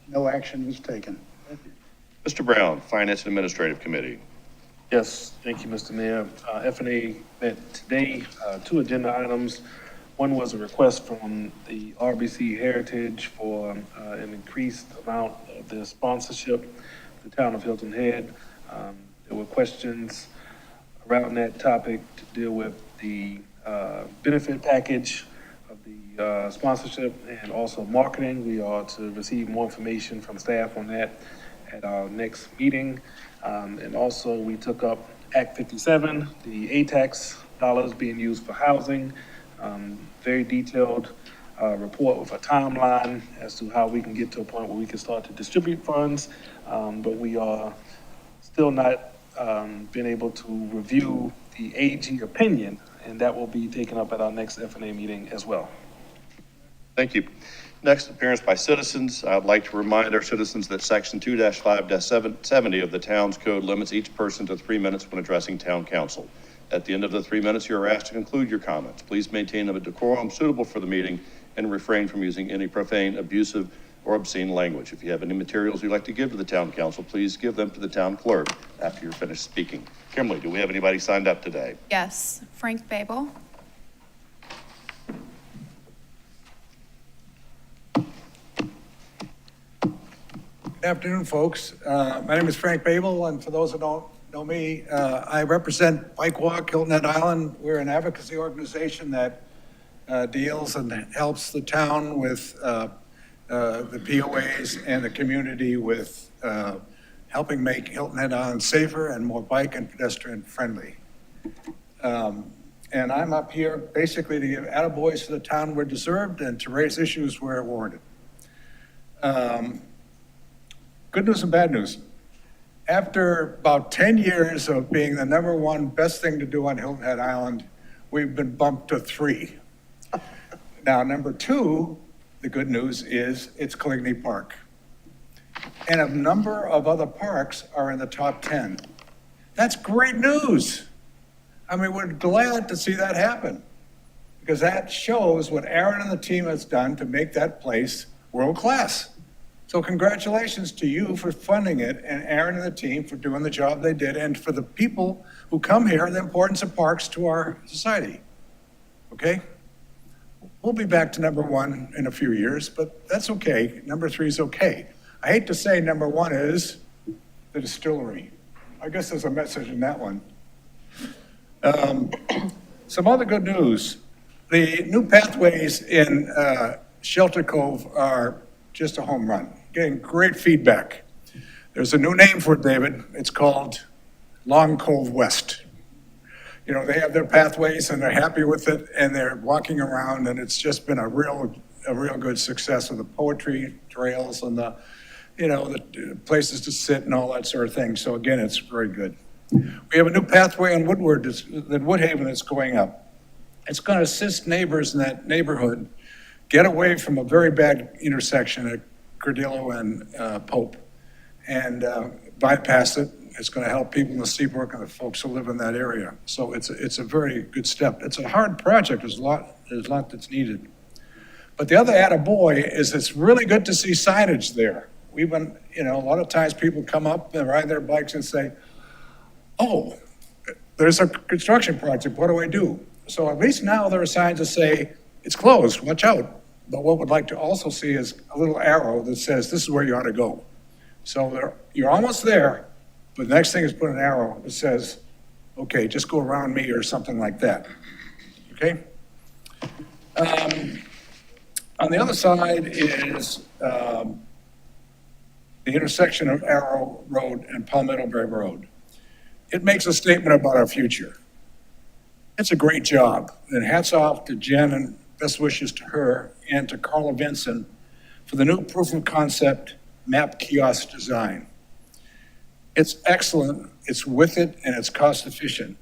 No action was taken. Mr. Brown, Finance and Administrative Committee. Yes, thank you, Mr. Mayor. F&A met today, 2 agenda items. One was a request from the RBC Heritage for an increased amount of their sponsorship, the town of Hilton Head. There were questions around that topic to deal with the benefit package of the sponsorship and also marketing. We are to receive more information from staff on that at our next meeting. And also we took up Act 57, the ATAX dollars being used for housing. Very detailed report with a timeline as to how we can get to a point where we can start to distribute funds. But we are still not been able to review the AG opinion, and that will be taken up at our next F&A meeting as well. Thank you. Next, appearance by citizens. I'd like to remind our citizens that Section 2-5-70 of the town's code limits each person to 3 minutes when addressing town council. At the end of the 3 minutes, you are asked to conclude your comments. Please maintain a decorum suitable for the meeting and refrain from using any profane, abusive, or obscene language. If you have any materials you'd like to give to the town council, please give them to the town clerk after you're finished speaking. Kimberly, do we have anybody signed up today? Yes, Frank Babel. Good afternoon, folks. My name is Frank Babel, and for those who don't know me, I represent Bike Walk, Hilton Head Island. We're an advocacy organization that deals and helps the town with the POAs and the community with helping make Hilton Head Island safer and more bike and pedestrian friendly. And I'm up here basically to give attaboys to the town where deserved and to raise issues where warranted. Good news and bad news. After about 10 years of being the #1 best thing to do on Hilton Head Island, we've been bumped to 3. Now, #2, the good news is it's Coligny Park. And a number of other parks are in the top 10. That's great news. I mean, we're glad to see that happen because that shows what Aaron and the team has done to make that place world-class. So congratulations to you for funding it and Aaron and the team for doing the job they did and for the people who come here, the importance of parks to our society. Okay? We'll be back to #1 in a few years, but that's okay. #3 is okay. I hate to say #1 is the distillery. I guess there's a message in that one. Some other good news. The new pathways in Shelter Cove are just a home run, getting great feedback. There's a new name for it, David. It's called Long Cove West. You know, they have their pathways and they're happy with it and they're walking around and it's just been a real good success with the poetry trails and the places to sit and all that sort of thing. So again, it's very good. We have a new pathway on Woodhaven that's going up. It's going to assist neighbors in that neighborhood get away from a very bad intersection at Cordillo and Pope and bypass it. It's going to help people in the Seabrook and the folks who live in that area. So it's a very good step. It's a hard project. There's a lot that's needed. But the other attaboy is it's really good to see signage there. we've been, a lot of times people come up and ride their bikes and say, oh, there's a construction project, what do I do? So at least now there are signs that say, it's closed, watch out. But what we'd like to also see is a little arrow that says, this is where you ought to go. So you're almost there, but the next thing is put an arrow that says, okay, just go around me or something like that, okay? On the other side is the intersection of Arrow Road and Palmetto Bay Road. It makes a statement about our future. It's a great job, and hats off to Jen and best wishes to her and to Carla Vinson for the new proof of concept map kiosk design. It's excellent, it's with it, and it's cost efficient.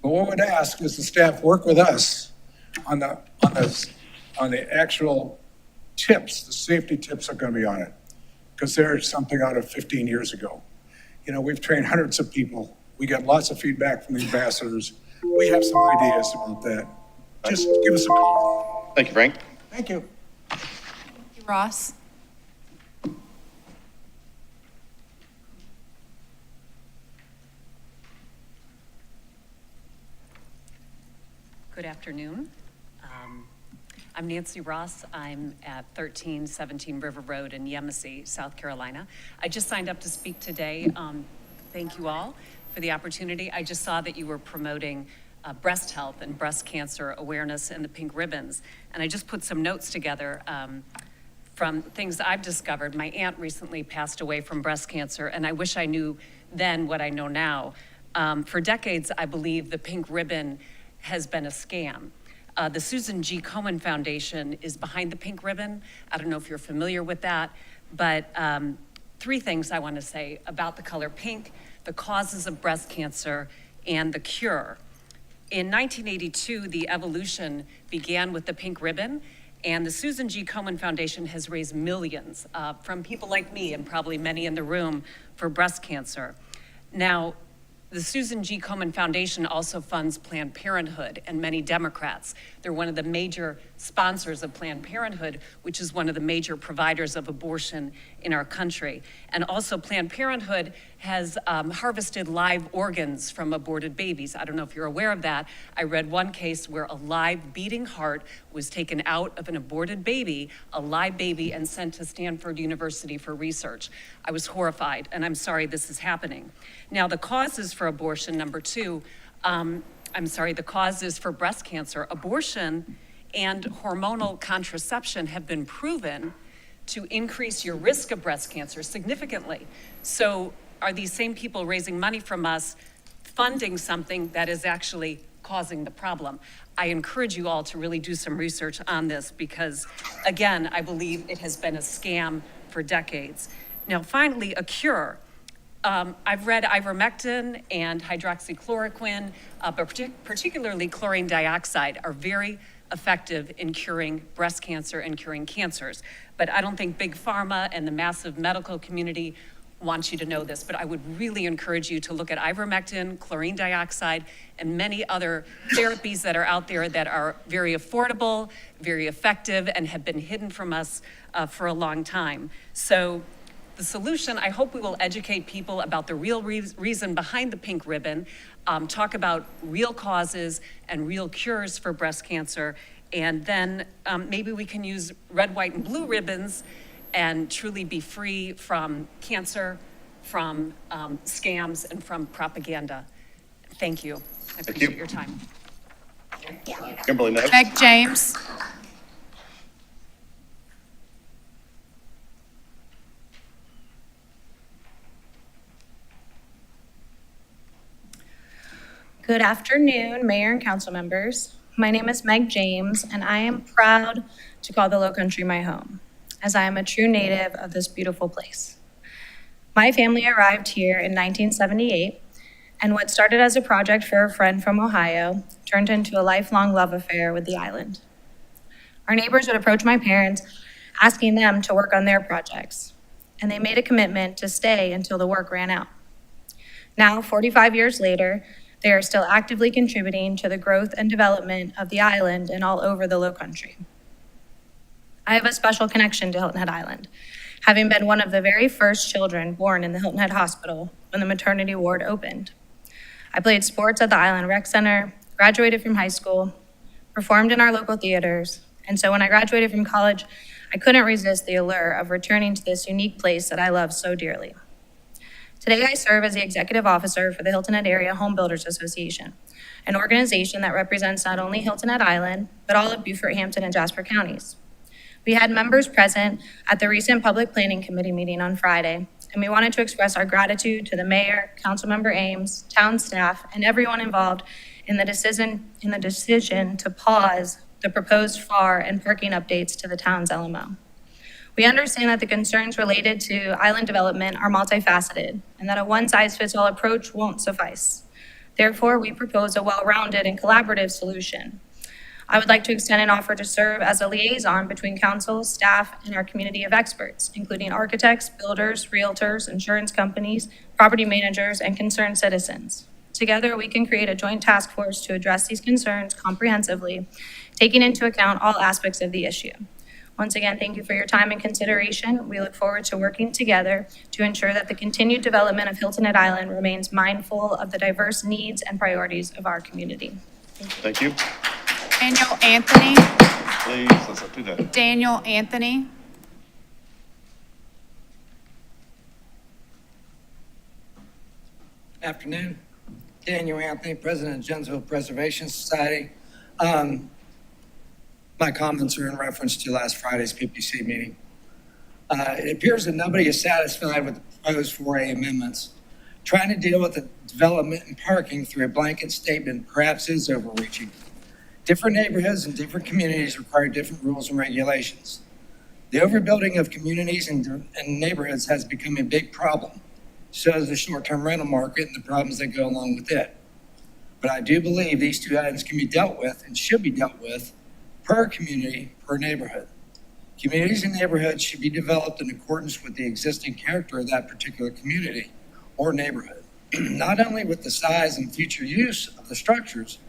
But what we'd ask is the staff work with us on the actual tips, the safety tips are going to be on it, because there's something out of 15 years ago. We've trained hundreds of people. We got lots of feedback from the ambassadors. We have some ideas about that. Just give us a call. Thank you, Frank. Thank you. Ross. Good afternoon. I'm Nancy Ross. I'm at 1317 River Road in Yemassee, South Carolina. I just signed up to speak today. Thank you all for the opportunity. I just saw that you were promoting breast health and breast cancer awareness and the pink ribbons. And I just put some notes together from things I've discovered. My aunt recently passed away from breast cancer, and I wish I knew then what I know now. For decades, I believe the pink ribbon has been a scam. The Susan G. Komen Foundation is behind the pink ribbon. I don't know if you're familiar with that, but three things I want to say about the color pink, the causes of breast cancer, and the cure. In 1982, the evolution began with the pink ribbon, and the Susan G. Komen Foundation has raised millions from people like me and probably many in the room for breast cancer. Now, the Susan G. Komen Foundation also funds Planned Parenthood and many Democrats. They're one of the major sponsors of Planned Parenthood, which is one of the major providers of abortion in our country. And also Planned Parenthood has harvested live organs from aborted babies. I don't know if you're aware of that. I read one case where a live beating heart was taken out of an aborted baby, a live baby, and sent to Stanford University for research. I was horrified, and I'm sorry this is happening. Now, the causes for abortion, number two, the causes for breast cancer, abortion and hormonal contraception have been proven to increase your risk of breast cancer significantly. So are these same people raising money from us funding something that is actually causing the problem? I encourage you all to really do some research on this because, again, I believe it has been a scam for decades. Now, finally, a cure. I've read ivermectin and hydroxychloroquine, but particularly chlorine dioxide are very effective in curing breast cancer and curing cancers. But I don't think Big Pharma and the massive medical community wants you to know this, but I would really encourage you to look at ivermectin, chlorine dioxide, and many other therapies that are out there that are very affordable, very effective, and have been hidden from us for a long time. So the solution, I hope we will educate people about the real reason behind the pink ribbon, talk about real causes and real cures for breast cancer, and then maybe we can use red, white, and blue ribbons and truly be free from cancer, from scams, and from propaganda. Thank you. I appreciate your time. Kimberly, next. Meg James. Good afternoon, Mayor and council members. My name is Meg James, and I am proud to call the Low Country my home, as I am a true native of this beautiful place. My family arrived here in 1978, and what started as a project for a friend from Ohio turned into a lifelong love affair with the island. Our neighbors would approach my parents, asking them to work on their projects, and they made a commitment to stay until the work ran out. Now, 45 years later, they are still actively contributing to the growth and development of the island and all over the Low Country. I have a special connection to Hilton Head Island. having been one of the very first children born in the Hilton Head Hospital when the maternity ward opened. I played sports at the Island Rec Center, graduated from high school, performed in our local theaters, and so when I graduated from college, I couldn't resist the allure of returning to this unique place that I love so dearly. Today, I serve as the executive officer for the Hilton Head Area Home Builders Association, an organization that represents not only Hilton Head Island, but all of Beaufort, Hampton, and Jasper counties. We had members present at the recent Public Planning Committee meeting on Friday, and we wanted to express our gratitude to the mayor, Councilmember Ames, town staff, and everyone involved in the decision to pause the proposed FAR and parking updates to the town's LMO. We understand that the concerns related to island development are multifaceted and that a one-size-fits-all approach won't suffice. Therefore, we propose a well-rounded and collaborative solution. I would like to extend an offer to serve as a liaison between council, staff, and our community of experts, including architects, builders, realtors, insurance companies, property managers, and concerned citizens. Together, we can create a joint task force to address these concerns comprehensively, taking into account all aspects of the issue. Once again, thank you for your time and consideration. We look forward to working together to ensure that the continued development of Hilton Head Island remains mindful of the diverse needs and priorities of our community. Thank you. Daniel Anthony. Please, let's not do that. Daniel Anthony. Afternoon. Daniel Anthony, President of Jonesville Preservation Society. My comments are in reference to last Friday's PPC meeting. It appears that nobody is satisfied with the proposed 4A amendments. Trying to deal with the development and parking through a blanket statement perhaps is overreaching. Different neighborhoods and different communities require different rules and regulations. The overbuilding of communities and neighborhoods has become a big problem. So does the short-term rental market and the problems that go along with it. But I do believe these two items can be dealt with and should be dealt with per community, per neighborhood. Communities and neighborhoods should be developed in accordance with the existing character of that particular community or neighborhood, not only with the size and future use of the structures,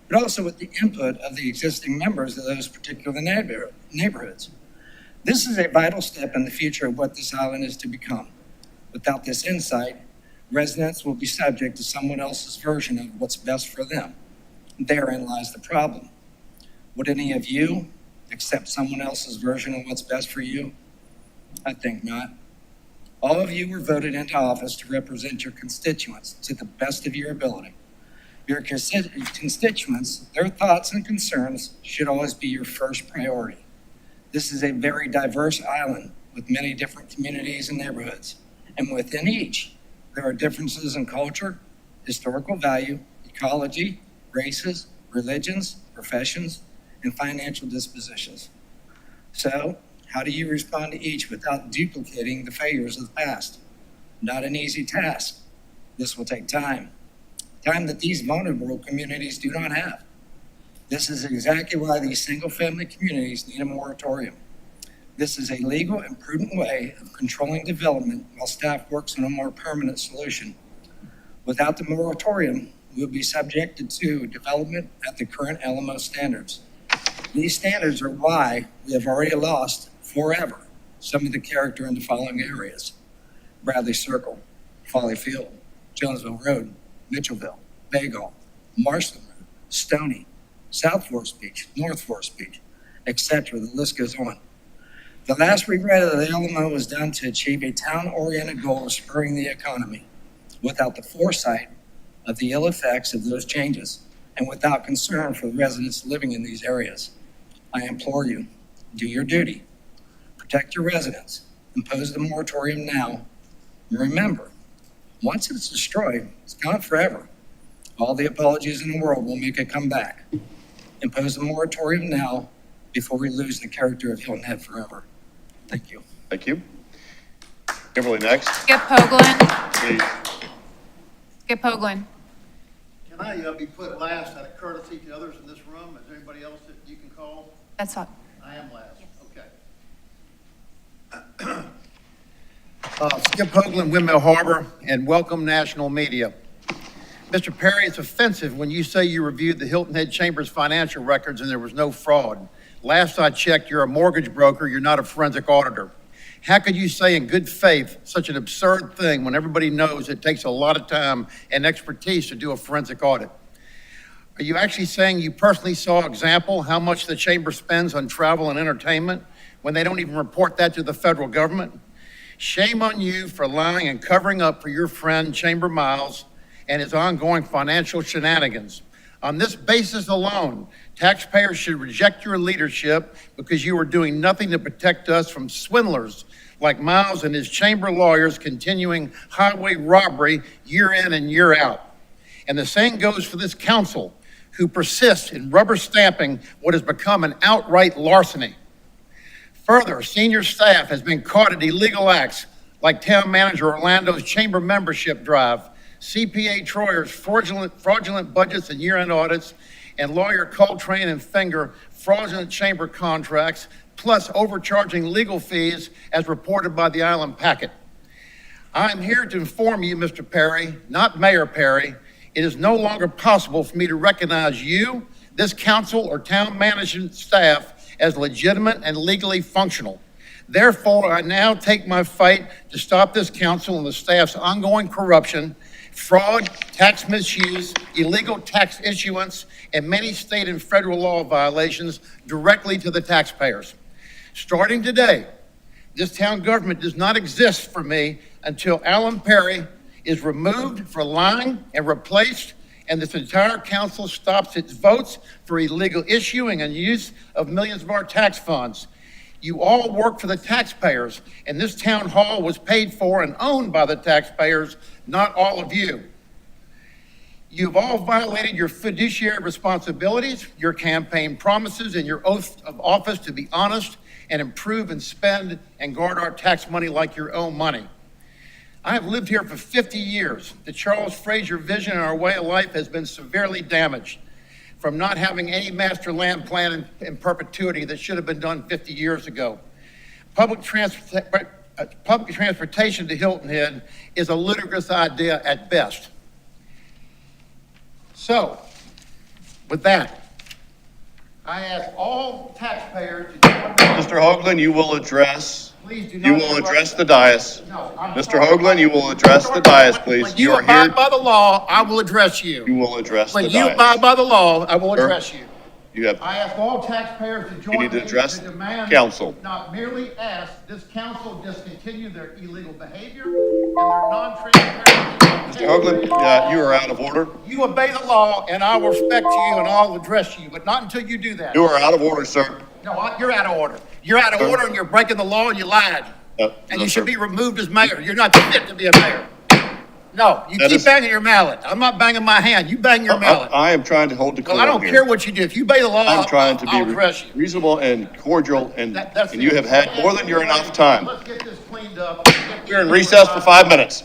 but also with the input of the existing members of those particular neighborhoods. This is a vital step in the future of what this island is to become. Without this insight, residents will be subject to someone else's version of what's best for them. Therein lies the problem. Would any of you accept someone else's version of what's best for you? I think not. All of you were voted into office to represent your constituents to the best of your ability. Your constituents, their thoughts and concerns should always be your first priority. This is a very diverse island with many different communities and neighborhoods. And within each, there are differences in culture, historical value, ecology, races, religions, professions, and financial dispositions. So, how do you respond to each without duplicating the failures of the past? Not an easy task. This will take time that these vulnerable communities do not have. This is exactly why these single-family communities need a moratorium. This is a legal and prudent way of controlling development while staff works on a more permanent solution. Without the moratorium, we will be subjected to development at the current LMO standards. These standards are why we have already lost forever some of the character in the following areas: Bradley Circle, Folly Field, Jonesville Road, Mitchellville, Bagel, Marston Road, Stony, South Forest Beach, North Forest Beach, etc. The list goes on. The last regret of the LMO was done to achieve a town-oriented goal of spurring the economy without the foresight of the ill effects of those changes and without concern for the residents living in these areas. I implore you, do your duty, protect your residents, impose the moratorium now, and remember, once it's destroyed, it's gone forever. All the apologies in the world will make it come back. Impose the moratorium now before we lose the character of Hilton Head forever. Thank you. Thank you. Kimberly, next. Skip Hoagland. Please. Skip Hoagland. Can I be put last out of courtesy to others in this room? Is there anybody else that you can call? That's all. I am last. Yes. Okay. Skip Hoagland, Windmill Harbor, and welcome national media. Mr. Perry, it's offensive when you say you reviewed the Hilton Head Chamber's financial records and there was no fraud. Last I checked, you're a mortgage broker, you're not a forensic auditor. How could you say in good faith such an absurd thing when everybody knows it takes a lot of time and expertise to do a forensic audit? Are you actually saying you personally saw example how much the chamber spends on travel and entertainment when they don't even report that to the federal government? Shame on you for lying and covering up for your friend Chamber Miles and his ongoing financial shenanigans. On this basis alone, taxpayers should reject your leadership because you are doing nothing to protect us from swindlers like Miles and his chamber lawyers continuing highway robbery year in and year out. And the same goes for this council, who persists in rubber stamping what has become an outright larceny. Further, senior staff has been caught at illegal acts like Town Manager Orlando's chamber membership drive, CPA Troyer's fraudulent budgets and year-end audits, and lawyer Coltrane and Finger fraudulent chamber contracts, plus overcharging legal fees as reported by the Island Packet. I am here to inform you, Mr. Perry, not Mayor Perry, it is no longer possible for me to recognize you, this council, or town management staff as legitimate and legally functional. Therefore, I now take my fight to stop this council and the staff's ongoing corruption, fraud, tax misuse, illegal tax issuance, and many state and federal law violations directly to the taxpayers. Starting today, this town government does not exist for me until Alan Perry is removed for lying and replaced, and this entire council stops its votes for illegal issuing and use of millions of our tax funds. You all work for the taxpayers, and this town hall was paid for and owned by the taxpayers, not all of you. You've all violated your fiduciary responsibilities, your campaign promises, and your oath of office to be honest and improve and spend and guard our tax money like your own money. I have lived here for 50 years. The Charles Fraser vision and our way of life has been severely damaged from not having any master land plan in perpetuity that should have been done 50 years ago. Public transportation to Hilton Head is a ludicrous idea at best. So, with that, I ask all taxpayers to join me. Mr. Hoagland, you will address. Please do You not will interrupt. address the dais. No, I'm Mr. sorry. Hoagland, you will address the dais, please. When you are abide here. by the law, I will address you. You will address the When you dais. abide by the law, I will Sir? address you. You have, I ask all taxpayers to join need to me address demand, council. not merely ask this council discontinue their illegal behavior and their non-transparent. Mr. Hoagland, you are out of order. You obey the law, and I will respect you, and I'll address you, but not until you do that. You are out of order, sir. No, you're out of order. You're out of Sir? order, and you're breaking the law, and you lied. No, And no, you should sir. be removed as mayor. You're not fit to be a mayor. No, you That keep is- banging your mallet. I'm not banging my hand. You bang your mallet. I am trying to hold the Well, court I don't here. care what you do. If you obey the law, I'm trying to I'll be address you. reasonable and cordial, and That's you it. have had more than your enough time. Let's get this cleaned up. We're in recess for 5 minutes.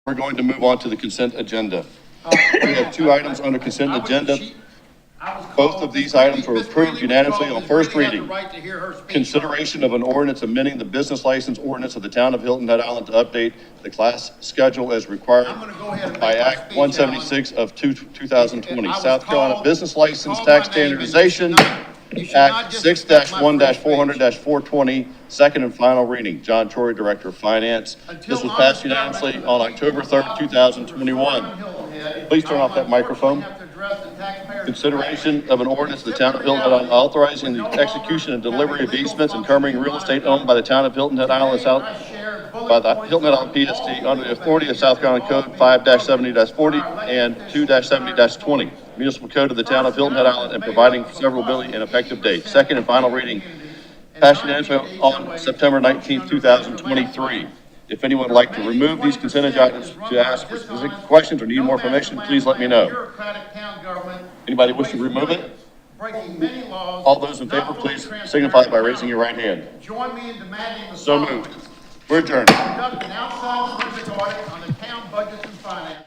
We're going to move on to the consent agenda. We have two items under consent agenda. Both of these items were approved unanimously on first reading. Consideration of an ordinance amending the business license ordinance of the town of Hilton Head Island to update the class schedule as required by Act 176 of 2020. South Carolina Business License Tax Standardization Act 6-1-400-420, second and final reading. John Troy, Director of Finance. This was passed unanimously on October 3rd, 2021. Please turn off that microphone. Consideration of an ordinance of the town of Hilton Head Island authorizing the execution and delivery of easements encumbering real estate owned by the town of Hilton Head Island South by the Hilton Head Island PST under the authority of South Carolina Code 5-70-40 and 2-70-20 Municipal Code of the town of Hilton Head Island and providing severability and effective date. Second and final reading. Passed unanimously on September 19th, 2023. If anyone would like to remove these consent items to ask for specific questions or need more information, please let me know. Anybody wish to remove it? All those in favor, please signify by raising your right hand. Join me in demanding. So moved. We're adjourned. Conduct an outside forensic audit on the town budgets and finance.